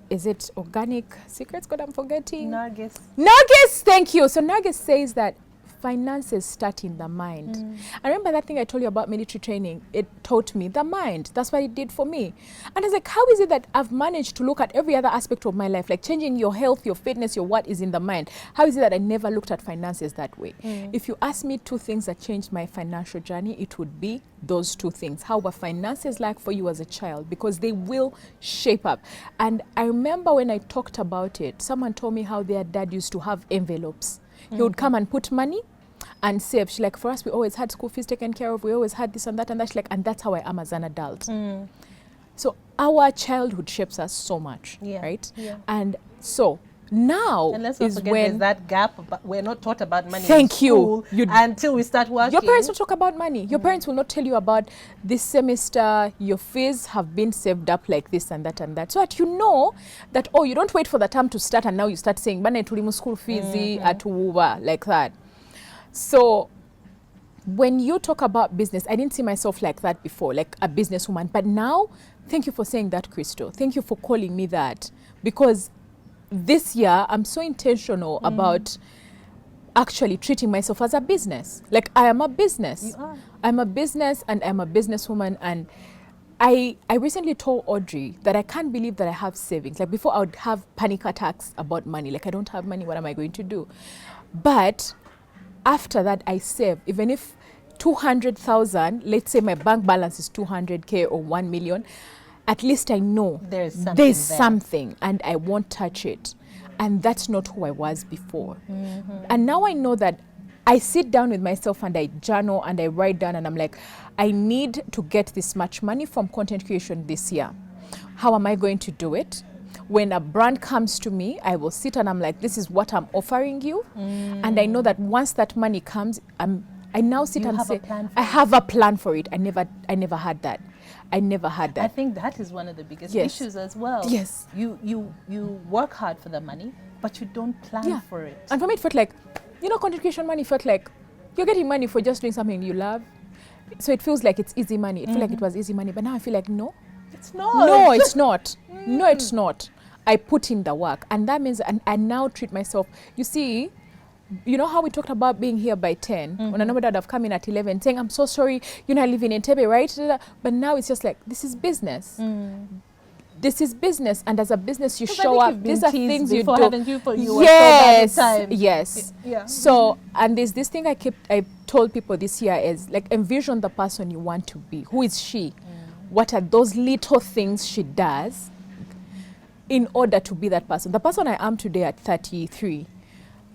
Is it Organic Secrets? God, I'm forgetting. Nargis, thank you. So Nargis says that finances start in the mind. I remember that thing I told you about military training. It taught me the mind. That's what it did for me. And I was like, how is it that I've managed to look at every other aspect of my life, like changing your health, your fitness, your what is in the mind? How is it that I never looked at finances that way? If you ask me 2 things that changed my financial journey, it would be those 2 things. How were finances like for you as a child? Because they will shape up. And I remember when I talked about it, someone told me how their dad used to have envelopes. He would come and put money and save. She's like, for us, we always had school fees taken care of. We always had this and that and that. She's like, and that's how I am as an adult. So our childhood shapes us so much, right? Yeah. And so now and let's not forget there's that gap. We're not taught about money. Thank in school until we start working. Your parents will talk about money. Your parents will not tell you about this semester, your fees have been saved up like this and that and that. So that you know that, oh, you don't wait for the term to start and now you start saying, "Bana tulimu school fees at Uwa," like that. So when you talk about business, I didn't see myself like that before, like a businesswoman. But now, thank you for saying that, Crystal. Thank you for calling me that. Because this year, I'm so intentional about actually treating myself as a business. Like, I am a business. You are. I'm a business and I'm a businesswoman. And I recently told Audrey that I can't believe that I have savings. Like, before I would have panic attacks about money. Like, I don't have money, what am I going to do? But after that, I save. Even if 200,000, let's say my bank balance is 200K or 1 million, at least I know there's something and I won't touch it. And that's not who I was before. And now I know that I sit down with myself and I journal and I write down and I'm like, I need to get this much money from content creation this year. How am I going to do it? When a brand comes to me, I will sit and I'm like, this is what I'm offering you. And I know that once that money comes, I now sit and say, I have a plan for it. I never had that. I never had that. I think that is one of the biggest issues as well. Yes. You work hard for the money, but you don't plan for it. And for me, it felt like, you know, content creation money felt like you're getting money for just doing something you love. So it feels like it's easy money. It felt like it was easy money. But now I feel like, no. It's not. No, it's not. No, it's not. I put in the work. And that means I now treat myself. You see, you know how we talked about being here by 10? When I know that I've come in at 11 saying, I'm so sorry, you're not living in Tebe, right? But now it's just like, this is business. this is business, and as a business you 'Cause I show think up. you've been These are teased things you before, do. haven't you, for you were Yes, told all the time. yes. Yeah. So, and there's this thing I told people this year is like, envision the person you want to be. Who is she? What are those little things she does in order to be that person? The person I am today at 33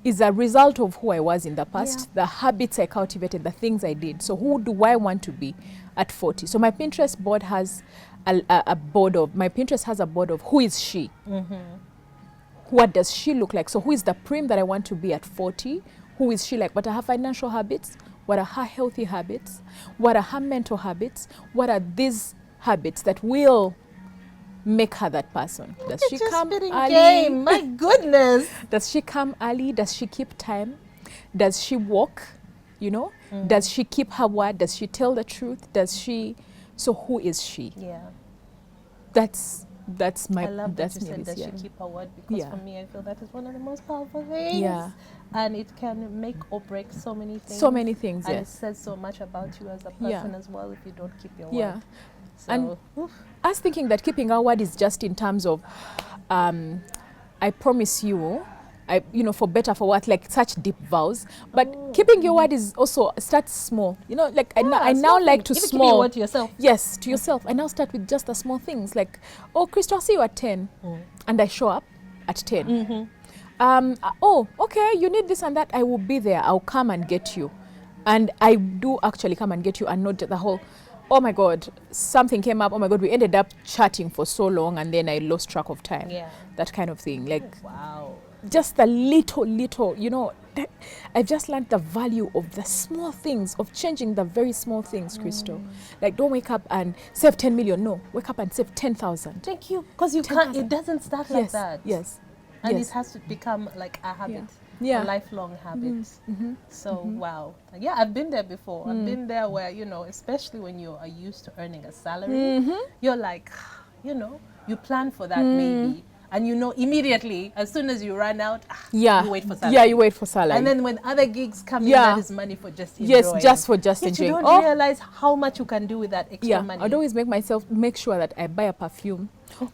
is a result of who I was in the past, the habits I cultivated, the things I did. So who do I want to be at 40? So my Pinterest board has a board of, my Pinterest has a board of who is she? What does she look like? So who is the Prim that I want to be at 40? Who is she like? What are her financial habits? What are her healthy habits? What are her mental habits? What are these habits that will make her that person? Does she come early? Game. My goodness. Does she come early? Does she keep time? Does she walk? You know? Does she keep her word? Does she tell the truth? Does she? So who is she? Yeah. That's my. I love that that's you me said this that year. she keep her word, because Yeah. for me, I feel that is one of the most powerful things. Yeah. And it can make or break so many things. So many things. And it Yes. says so much about you as a person Yeah. as well if you don't keep your Yeah. word. So, And oof. Us thinking that keeping our word is just in terms of, I promise you, for better, for what, like such deep vows. But keeping your word is also, starts small. You know, like I now small like thing. to Even keeping your small. word to yourself. Yes, to yourself. I now start with just the small things like, oh, Crystal, I'll see you at 10. And I show up at 10. Oh, okay, you need this and that. I will be there. I'll come and get you. And I do actually come and get you, and not the whole, oh my God, something came up. Oh my God, we ended up chatting for so long and then I lost track of time. Yeah. That kind of thing. Like, Wow. just the little, I've just learned the value of the small things, of changing the very small things, Crystal. Like, don't wake up and save 10 million. No, wake up and save 10,000. Thank you. Because you can't, 10,000. it doesn't start like Yes, that. yes. And yes. it has to become like a habit. Yeah. A lifelong habit. So, wow. Yeah, I've been there before. I've been there where, especially when you are used to earning a salary, you're like, you plan for that maybe. And immediately, as soon as you run out, you wait for salary. Yeah, you wait for salary. And then when other gigs come in, that is money for just enjoying. Yes, just for just Yet enjoying. you don't realize how much you can do with that extra money. I'd always make sure that I buy a perfume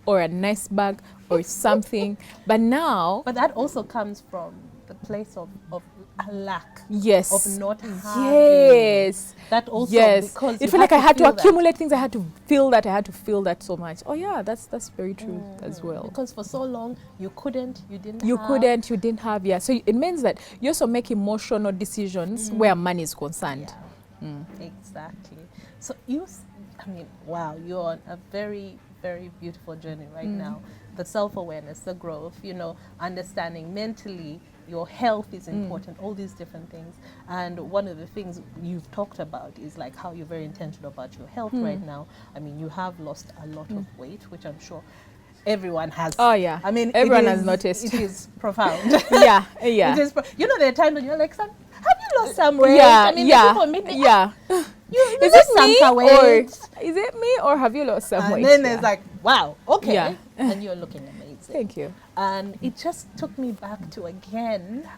or a nice bag or something. But now... But that also comes from the place of a lack. Yes. Of not having. Yes. That also, yes. because it felt like I had to accumulate things. I had to feel that. I had to feel that so much. Oh yeah, that's very true as well. Because for so long you didn't have. Yeah. So it means that you also make emotional decisions where money is concerned. Exactly. So wow, you're on a very, very beautiful journey right now. The self-awareness, the growth, understanding mentally your health is important, all these different things. And one of the things you've talked about is like how you're very intentional about your health right now. You have lost a lot of weight, which I'm sure everyone has. Oh yeah. Everyone has noticed. It is profound. Yeah. It is there are times when you're like, have you lost some weight? Yeah. People meet me. Yeah. You is lost it me some weight. or is it me or have you lost some weight? And then it's like, wow, okay. Yeah. And you're looking amazing. Thank you. And it just took me back to, again,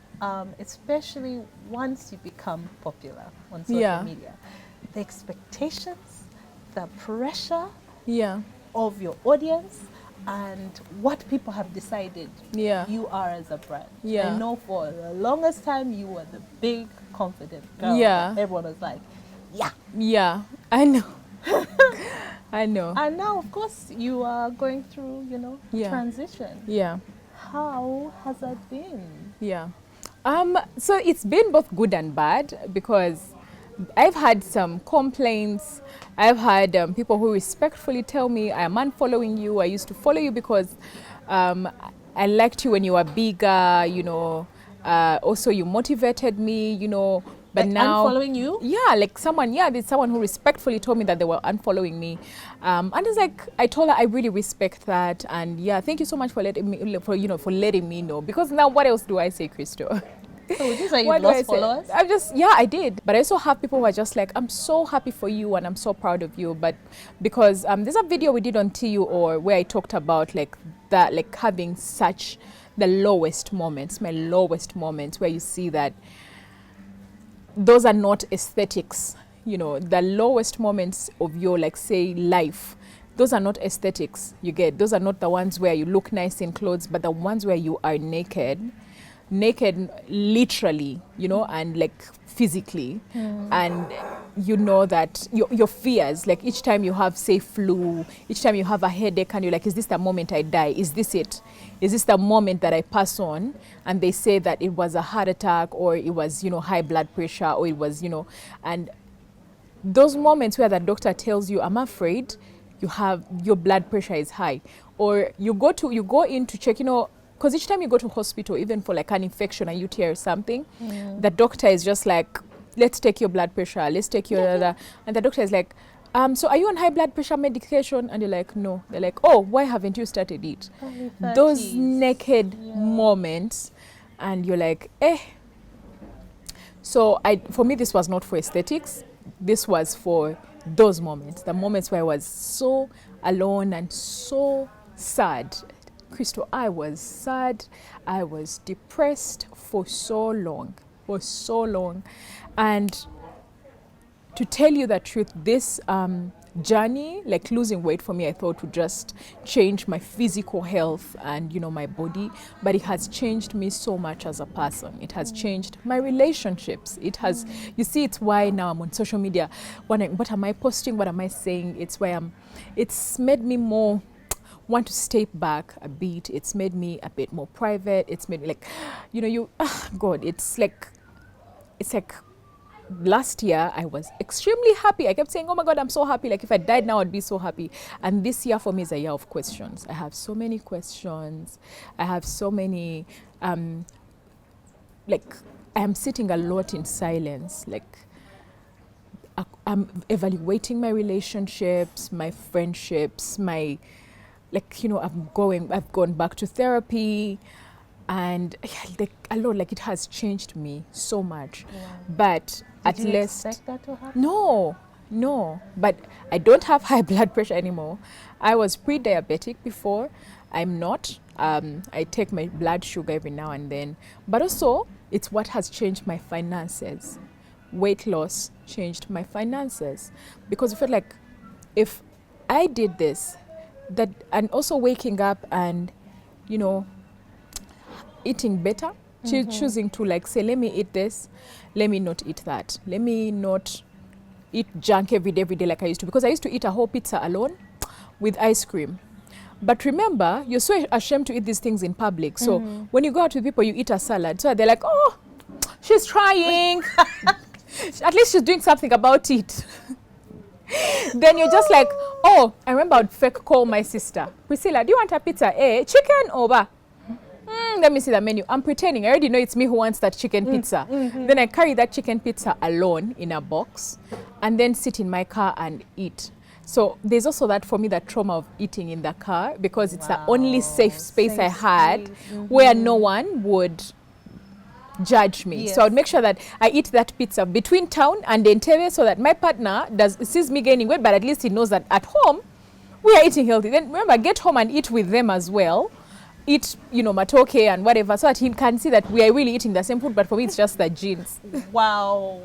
especially once you become popular on social media, the expectations, the pressure of your audience, and what people have decided you are as a brand. I know for the longest time you were the big, confident girl. Everyone was like, yeah, I know. I know. And now, of course, you are going through, transition. Yeah. How has that been? Yeah. So it's been both good and bad, because I've had some complaints. I've had people who respectfully tell me, I am unfollowing you. I used to follow you because I liked you when you were bigger, also you motivated me, But like now, unfollowing you? Yeah, like there's someone who respectfully told me that they were unfollowing me. And it's like, I told her I really respect that. And thank you so much for letting me know. Because now what else do I say, Crystal? So would you say you lost followers? I did. But I also have people who are just like, I'm so happy for you and I'm so proud of you. But because there's a video we did on TU where I talked about having the lowest moments, my lowest moments, where you see that those are not aesthetics, the lowest moments of your, say, life. those are not aesthetics. You get, those are not the ones where you look nice in clothes, but the ones where you are naked literally, you know, and like physically, and you know that your fears, like each time you have, say, flu, each time you have a headache, and you're like, is this the moment I die? Is this it? Is this the moment that I pass on? And they say that it was a heart attack, or it was, you know, high blood pressure, or it was, you know, and those moments where the doctor tells you, I'm afraid you have, your blood pressure is high, or you go in to check, you know, because each time you go to hospital, even for like an infection, a UTI or something, the doctor is just like, let's take your blood pressure, let's take your, and the doctor is like, so are you on high blood pressure medication? And you're like, no. They're like, oh, why haven't you started it? Those naked moments, and you're like, eh. So for me, this was not for aesthetics. This was for those moments, the moments where I was so alone and so sad. Crystal, I was sad, I was depressed for so long. And to tell you the truth, this journey, like losing weight for me, I thought would just change my physical health and, you know, my body, but it has changed me so much as a person. It has changed my relationships. It has, you see, it's why now I'm on social media. What am I posting? What am I saying? It's why it's made me more want to step back a bit. It's made me a bit more private. It's made me like, you know, God, it's like last year I was extremely happy. I kept saying, oh my God, I'm so happy. Like if I died now, I'd be so happy. And this year for me is a year of questions. I have so many questions. I have so many, like I am sitting a lot in silence. Like I'm evaluating my relationships, my friendships, like, you know, I've gone back to therapy, and like a lot, like it has changed me so much. Wow. But Did you expect that to happen? No, but I don't have high blood pressure anymore. I was pre-diabetic before. I'm not. I take my blood sugar every now and then, but also it's what has changed my finances. Weight loss changed my finances, because I felt like if I did this, and also waking up and, you know, eating better, choosing to like say, let me eat this, let me not eat that, let me not eat junk every day like I used to, because I used to eat a whole pizza alone with ice cream. But remember, you're so ashamed to eat these things in public. So when you go out with people, you eat a salad. So they're like, oh, she's trying. At least she's doing something about it. Then you're just like, oh, I remember I'd fake call my sister. Priscilla, do you want a pizza? Chicken or ba? Let me see the menu. I'm pretending. I already know it's me who wants that chicken pizza. Then I carry that chicken pizza alone in a box and then sit in my car and eat. So there's also that for me, that trauma of eating in the car, because it's the only safe space I had where no one would judge me. Yes. So I would make sure that I eat that pizza between town and Entebbe, so that my partner sees me gaining weight, but at least he knows that at home we are eating healthy. Then remember, get home and eat with them as well. Eat, you know, matoke and whatever, so that he can see that we are really eating the same food, but for me it's just the genes. Wow.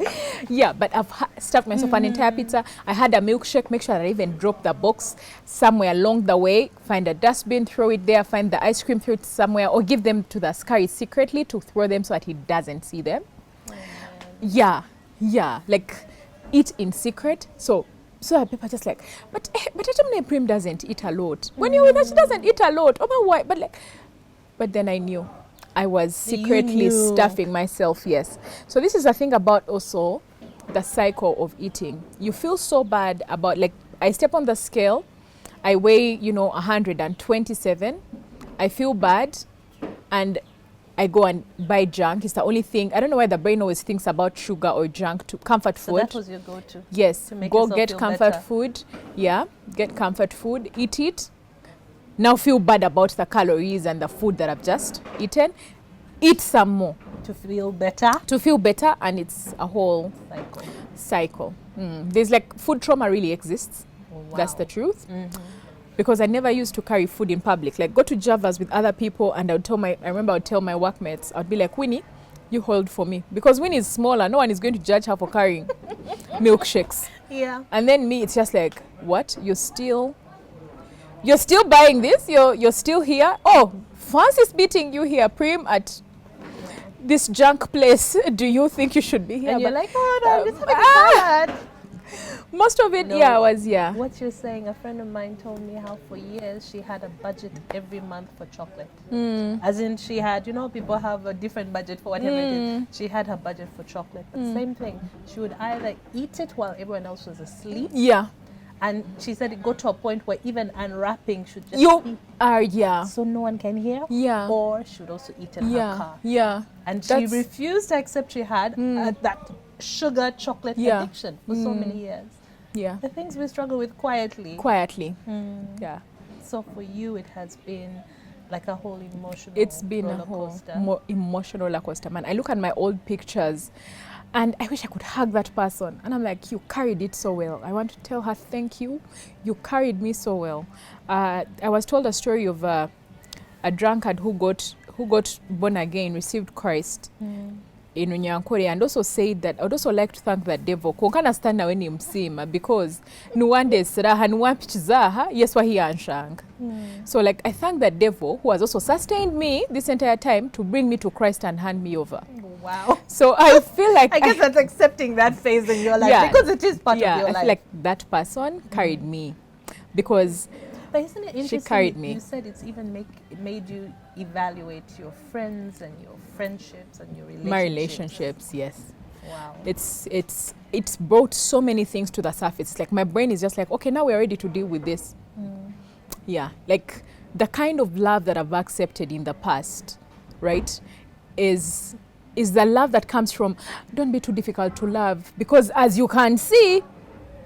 Yeah, but I've stuffed myself an entire pizza. I had a milkshake, make sure that I even drop the box somewhere along the way, find a dustbin, throw it there, find the ice cream, throw it somewhere, or give them to the Scary secretly to throw them so that he doesn't see them. Yeah, like eat in secret. So people just like, but Prim doesn't eat a lot. When you're with her, she doesn't eat a lot. Oh, but why? But then I knew I was secretly stuffing myself. Yes. So this is the thing about also the cycle of eating. You feel so bad about, like, I step on the scale, I weigh, you know, 127. I feel bad, and I go and buy junk. It's the only thing. I don't know why the brain always thinks about sugar or junk. To comfort food. So that was your go-to. Yes. To make go yourself get feel comfort better. food. Yeah. Get comfort food. Eat it. Now feel bad about the calories and the food that I've just eaten. Eat some more. To feel better. To feel better, and it's a whole cycle. There's like, food trauma really exists. Oh, wow. That's the truth. Because I never used to carry food in public. Like, go to Javas with other people, and I remember I would tell my workmates, I'd be like, Winnie, you hold for me. Because Winnie is smaller, no one is going to judge her for carrying milkshakes. Yeah. And then me, it's just like, what? You're still you're still buying this, you're still here. Oh, Francis beating you here, Prim, at this junk place. Do you think you should be here? And you're But, like, oh, no, I'm just having a salad. most of it, No. yeah, was, yeah. What you're saying, a friend of mine told me how for years she had a budget every month for chocolate. As in she had, you know, people have a different budget for whatever it is. She had her budget for chocolate. But same thing, she would either eat it while everyone else was asleep. Yeah. And she said it got to a point where even unwrapping should just You be are, yeah. so no one can hear. Yeah. Or she would also eat in her Yeah. car. Yeah. And she That's- refused to accept she had that sugar chocolate Yeah. addiction for so many years. Yeah. The things we struggle with quietly. Quietly. Yeah. So for you, it has been like a whole emotional It's been a roller whole coaster. more emotional roller coaster, man. I look at my old pictures and I wish I could hug that person. And I'm like, you carried it so well. I want to tell her thank you. You carried me so well. I was told a story of a drunkard who got born again, received Christ in Unyankore, and also said that I would also like to thank the devil. Kokana stand when him sima because nuwande siraha nuwampichizaha yeswa hi anshanga. So like I thank the devil who has also sustained me this entire time to bring me to Christ and hand me over. Wow. So I feel like I guess that's accepting that phase in your life Yeah. because it is part yeah, of your I life. feel like that person carried me because But isn't it interesting? carried me. You said it's even made you evaluate your friends and your friendships and your relationships. my relationships, yes. Wow. It's brought so many things to the surface. It's like my brain is just like, okay, now we're ready to deal with this. Yeah, like the kind of love that I've accepted in the past, right, is the love that comes from don't be too difficult to love, because as you can see,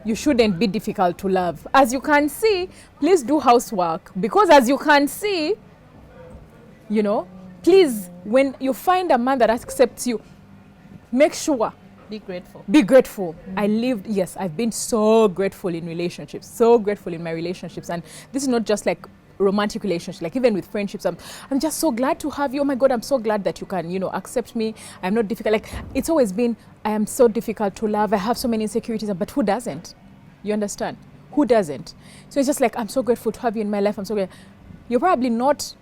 you shouldn't be difficult to love. As you can see, please do housework, because as you can see, you know, please, when you find a man that accepts you, make sure Be grateful. be grateful. I've been so grateful in relationships, so grateful in my relationships. And this is not just like romantic relationships, like even with friendships, I'm just so glad to have you. Oh my God, I'm so glad that you can, you know, accept me. I'm not difficult. Like it's always been, I am so difficult to love. I have so many insecurities, but who doesn't? You understand? Who doesn't? So it's just like, I'm so grateful to have you in my life. I'm so glad. You're probably not,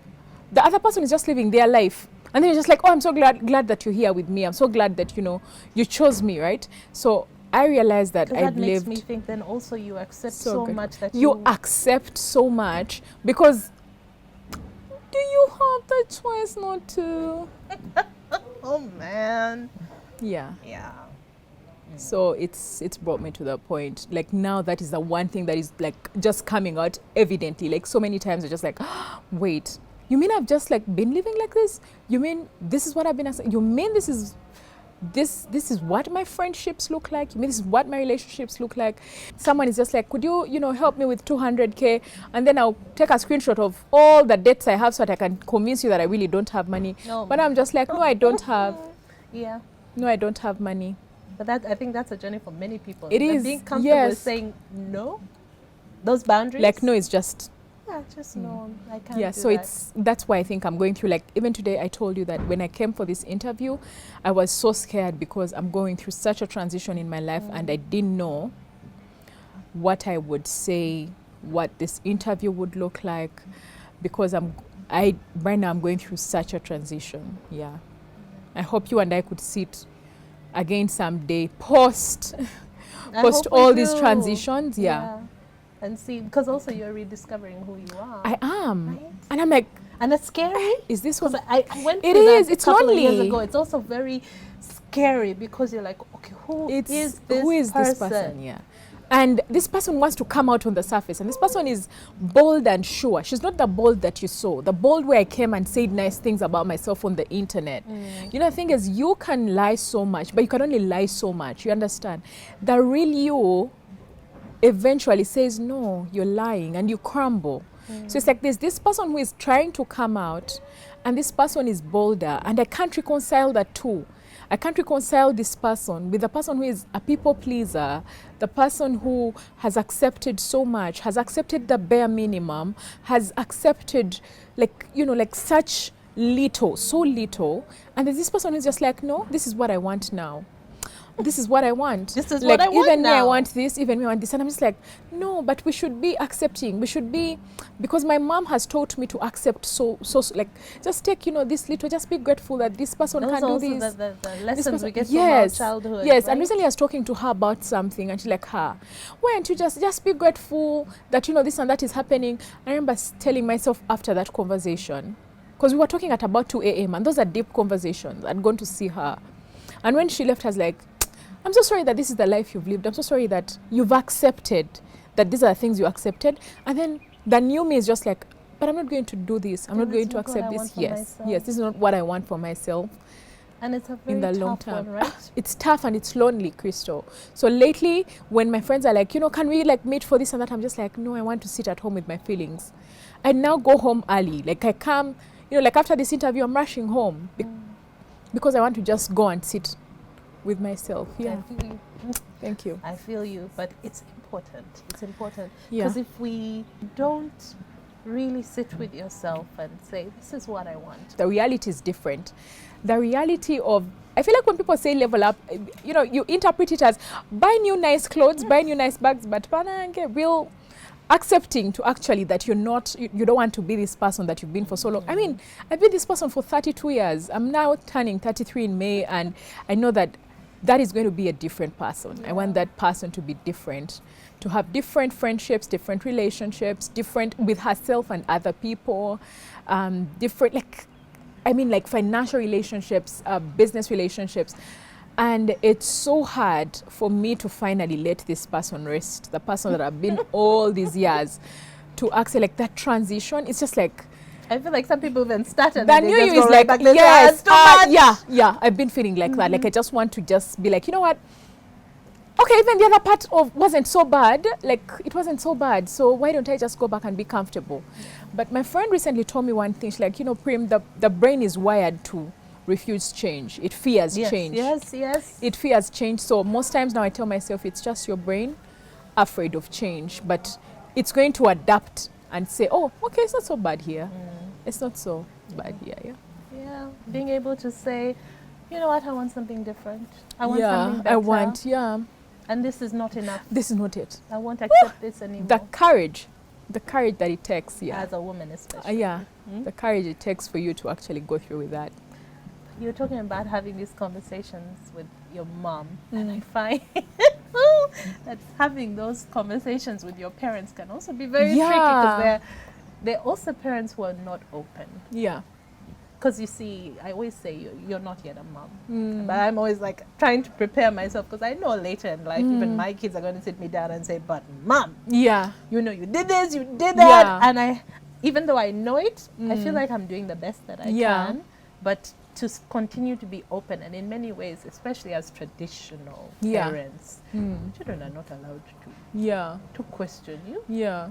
the other person is just living their life. And then you're just like, oh, I'm so glad that you're here with me. I'm so glad that, you know, you chose me, right? So I realized that That I've makes lived me think then also you accept so so good. much that you accept so much, because do you have the choice not to? Oh man. Yeah. Yeah. So it's brought me to the point. Like now that is the one thing that is like just coming out evidently. Like so many times you're just like, wait, you mean I've just like been living like this? You mean this is what I've been, you mean this is what my friendships look like? You mean this is what my relationships look like? Someone is just like, could you, you know, help me with 200K? And then I'll take a screenshot of all the debts I have so that I can convince you that I really don't have money. No. But I'm just like, no, I don't have. Yeah. No, I don't have money. But I think that's a journey for many people. It Like is, being comfortable with yes. saying no. Those boundaries. Like, no, it's just, Yeah, just no. I can't. yeah, do so that. that's why I think I'm going through, like, even today I told you that when I came for this interview, I was so scared because I'm going through such a transition in my life and I didn't know what I would say, what this interview would look like, because right now I'm going through such a transition. Yeah. I hope you and I could sit again someday post I hope we all these do. transitions. Yeah. And see, because also you're rediscovering who you are. I am. Right? And I'm like, And it's scary. is this Because what I went It through is, that it's a couple of years lonely. ago. It's also very scary because you're like, okay, who is this person? Yeah. And this person wants to come out on the surface, and this person is bold and sure. She's not the bold that you saw, the bold where I came and said nice things about myself on the internet. You know, the thing is, you can lie so much, but you can only lie so much. You understand? The real you eventually says, no, you're lying, and you crumble. So it's like there's this person who is trying to come out, and this person is bolder, and I can't reconcile the two. I can't reconcile this person with the person who is a people pleaser, the person who has accepted so much, has accepted the bare minimum, has accepted, like, you know, like such little, so little. And there's this person who's just like, no, this is what I want now. this is what I want. This is like, what I want even me, I now. want this, even me, I want this. And I'm just like, no, but we should be accepting. We should be, because my mom has taught me to accept so like, just take, you know, this little, just be grateful that this person Those can are do also this. the lessons we get Yes, from our childhood. yes. right? And recently I was talking to her about something, and she's like, why don't you just be grateful that, you know, this and that is happening. I remember telling myself after that conversation, because we were talking at about 2 a.m. and those are deep conversations. I'd gone to see her, and when she left, I was like, I'm so sorry that this is the life you've lived. I'm so sorry that you've accepted that these are the things you accepted. And then the new me is just like, but I'm not going to do this. I'm not going to accept this. Yes, this is not what I want for myself. And it's a very in the tough long term. one, right? It's tough and it's lonely, Crystal. So lately, when my friends are like, you know, can we like meet for this and that? I'm just like, no, I want to sit at home with my feelings. I now go home early. Like I come, you know, like after this interview, I'm rushing home because I want to just go and sit with myself. Yeah. I feel you. Thank you. I feel you, but it's important. It's important Yeah. because if we don't really sit with yourself and say, this is what I want. The reality is different. The reality of, I feel like when people say level up, you know, you interpret it as buy new nice clothes, buy new nice bags, but get real accepting to actually that you're not, you don't want to be this person that you've been for so long. I mean, I've been this person for 32 years. I'm now turning 33 in May, and I know that that is going to be a different person. I want that person to be different, to have different friendships, different relationships, different with herself and other people, different, like, I mean, like financial relationships, business relationships. And it's so hard for me to finally let this person rest, the person that I've been all these years, to actually like that transition. It's just like, I feel like some people even started. the new you is like, yes, yeah, I've been feeling like that. Like I just want to just be like, you know what? Okay, even the other part of wasn't so bad. Like it wasn't so bad. So why don't I just go back and be comfortable? But my friend recently told me one thing. She's like, you know, Prim, the brain is wired to refuse change. It fears change. Yes. It fears change. So most times now I tell myself it's just your brain afraid of change, but it's going to adapt and say, oh, okay, it's not so bad here. It's not so bad here. Yeah, being able to say, you know what, I want something different. I want something better. I want, And this is not enough. This is not it. I won't accept this anymore. The courage that it takes, As a woman especially. the courage it takes for you to actually go through with that. You're talking about having these conversations with your mom, and I find that having those conversations with your parents can also be very tricky because they're also parents who are not open. Yeah. Because you see, I always say you're not yet a mom, but I'm always like trying to prepare myself because I know later in life, even my kids are going to sit me down and say, "But mom, you know, you did this, you did that," and even though I know it, I feel like I'm doing the best that I can, but to continue to be open, and in many ways, especially as traditional parents, children are not allowed to question you. Yeah.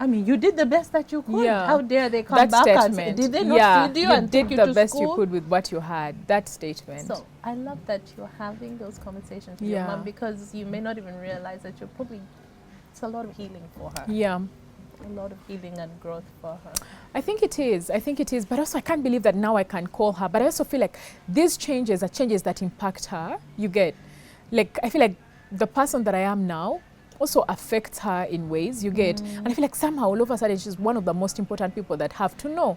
I mean, you did the best that you could. Yeah. How dare they come That back statement. and say, did they not feed you and did take you the to best school? you could with what you had. That statement. So I love that you're having those conversations with your mom, because you may not even realize that it's a lot of healing for her. Yeah. A lot of healing and growth for her. I think it is. But also I can't believe that now I can call her. But I also feel like these changes are changes that impact her. You get, like, I feel like the person that I am now also affects her in ways, you get. And I feel like somehow all of a sudden she's one of the most important people that have to know,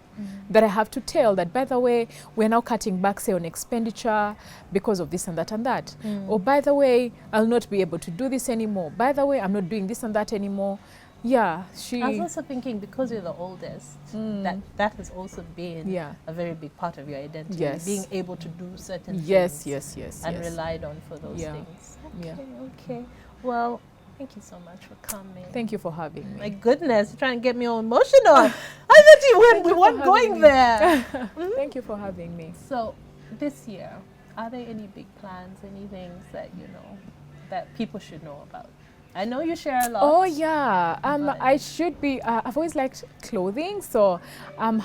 that I have to tell that, by the way, we're now cutting back, say, on expenditure because of this and that and that. Or by the way, I'll not be able to do this anymore. By the way, I'm not doing this and that anymore. Yeah, I was also thinking, because you're the oldest, that has also been a very big part of your identity. Yes. Being able to do certain yes, things. yes. And relied on for those things. Okay. Well, thank you so much for coming. Thank you for having me. My goodness, you're trying to get me all emotional. I thought we weren't going there. Thank you for having me. So, this year, are there any big plans, any things that you know that people should know about? I know you share a lot. Oh yeah, I should be. I've always liked clothing, so I'm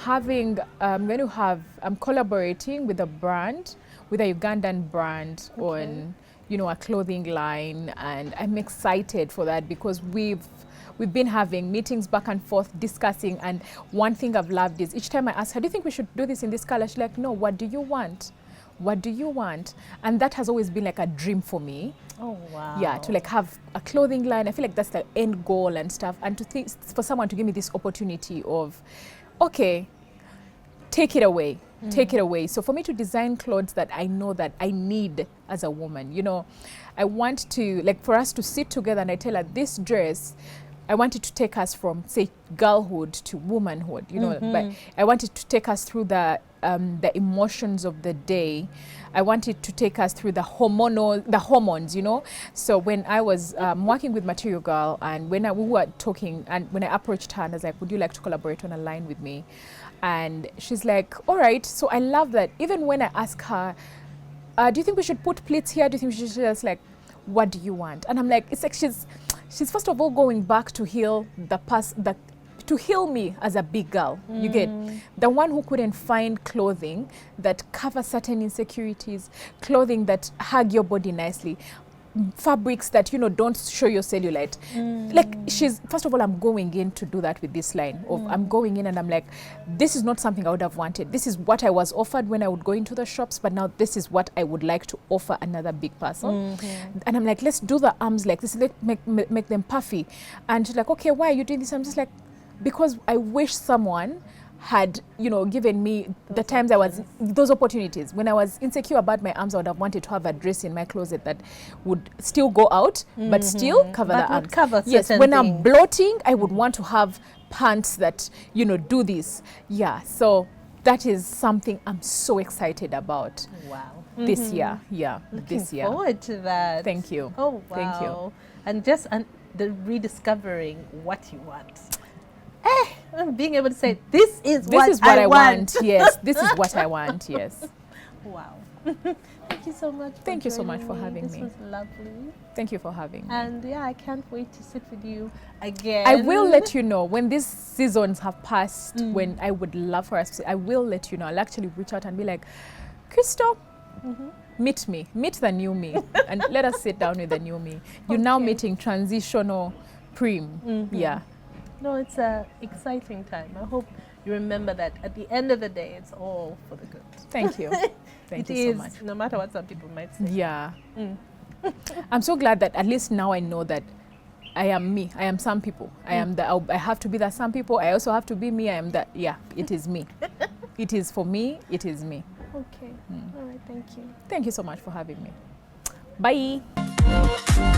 collaborating with a brand, with a Ugandan brand on, you know, a clothing line, and I'm excited for that because we've been having meetings back and forth discussing, and one thing I've loved is each time I ask her, do you think we should do this in this color? She's like, no, what do you want? what do you want? And that has always been like a dream for me. Oh, wow. Yeah, to like have a clothing line. I feel like that's the end goal and stuff. And to think for someone to give me this opportunity of, okay, take it away. Take it away. So for me to design clothes that I know that I need as a woman, you know, I want to, like, for us to sit together and I tell her this dress, I wanted to take us from, say, girlhood to womanhood, you know, but I wanted to take us through the emotions of the day. I wanted to take us through the hormones, you know. So when I was working with Material Girl, and when we were talking, and when I approached her and I was like, would you like to collaborate on a line with me? And she's like, all right. So I love that. Even when I ask her, do you think we should put pleats here? Do you think we should just like, what do you want? And I'm like, it's like she's first of all going back to heal to heal me as a big girl. You get the one who couldn't find clothing that cover certain insecurities, clothing that hug your body nicely, fabrics that, you know, don't show your cellulite. Like, she's, first of all, I'm going in to do that with this line of I'm going in and I'm like, this is not something I would have wanted. This is what I was offered when I would go into the shops, but now this is what I would like to offer another big person. And I'm like, let's do the arms like this, let's make them puffy. And she's like, okay, why are you doing this? I'm just like, because I wish someone had, you know, given me the times I was, those opportunities. When I was insecure about my arms, I would have wanted to have a dress in my closet that would still go out, but still cover the arms. Cover yes, when certain I'm things. bloating, I would want to have pants that, you know, do this. Yeah, so that is something I'm so excited about. Wow. This year. Yeah, Looking this year. forward to that. Thank you. Oh, wow. Thank you. And just the rediscovering what you want. And being able to say, this is what I want. Yes, this is what I want. Yes. Wow. Thank you so much. Thank you so much for having me. This was lovely. Thank you for having me. And yeah, I can't wait to sit with you again. I will let you know when these seasons have passed, when I would love for us to, I will let you know. I'll actually reach out and be like, Crystal, meet me, meet the new me, and let us sit down with the new me. You're now meeting transitional Prim. Yeah. No, it's an exciting time. I hope you remember that at the end of the day, it's all for the good. Thank you. Thank It you is, so much. no matter what some people might say. Yeah. I'm so glad that at least now I know that I am me. I am some people. I am the. I have to be that some people. I also have to be me. I am that. Yeah, it is me. It is for me. It is me. Okay. All right. Thank you. Thank you so much for having me. Bye.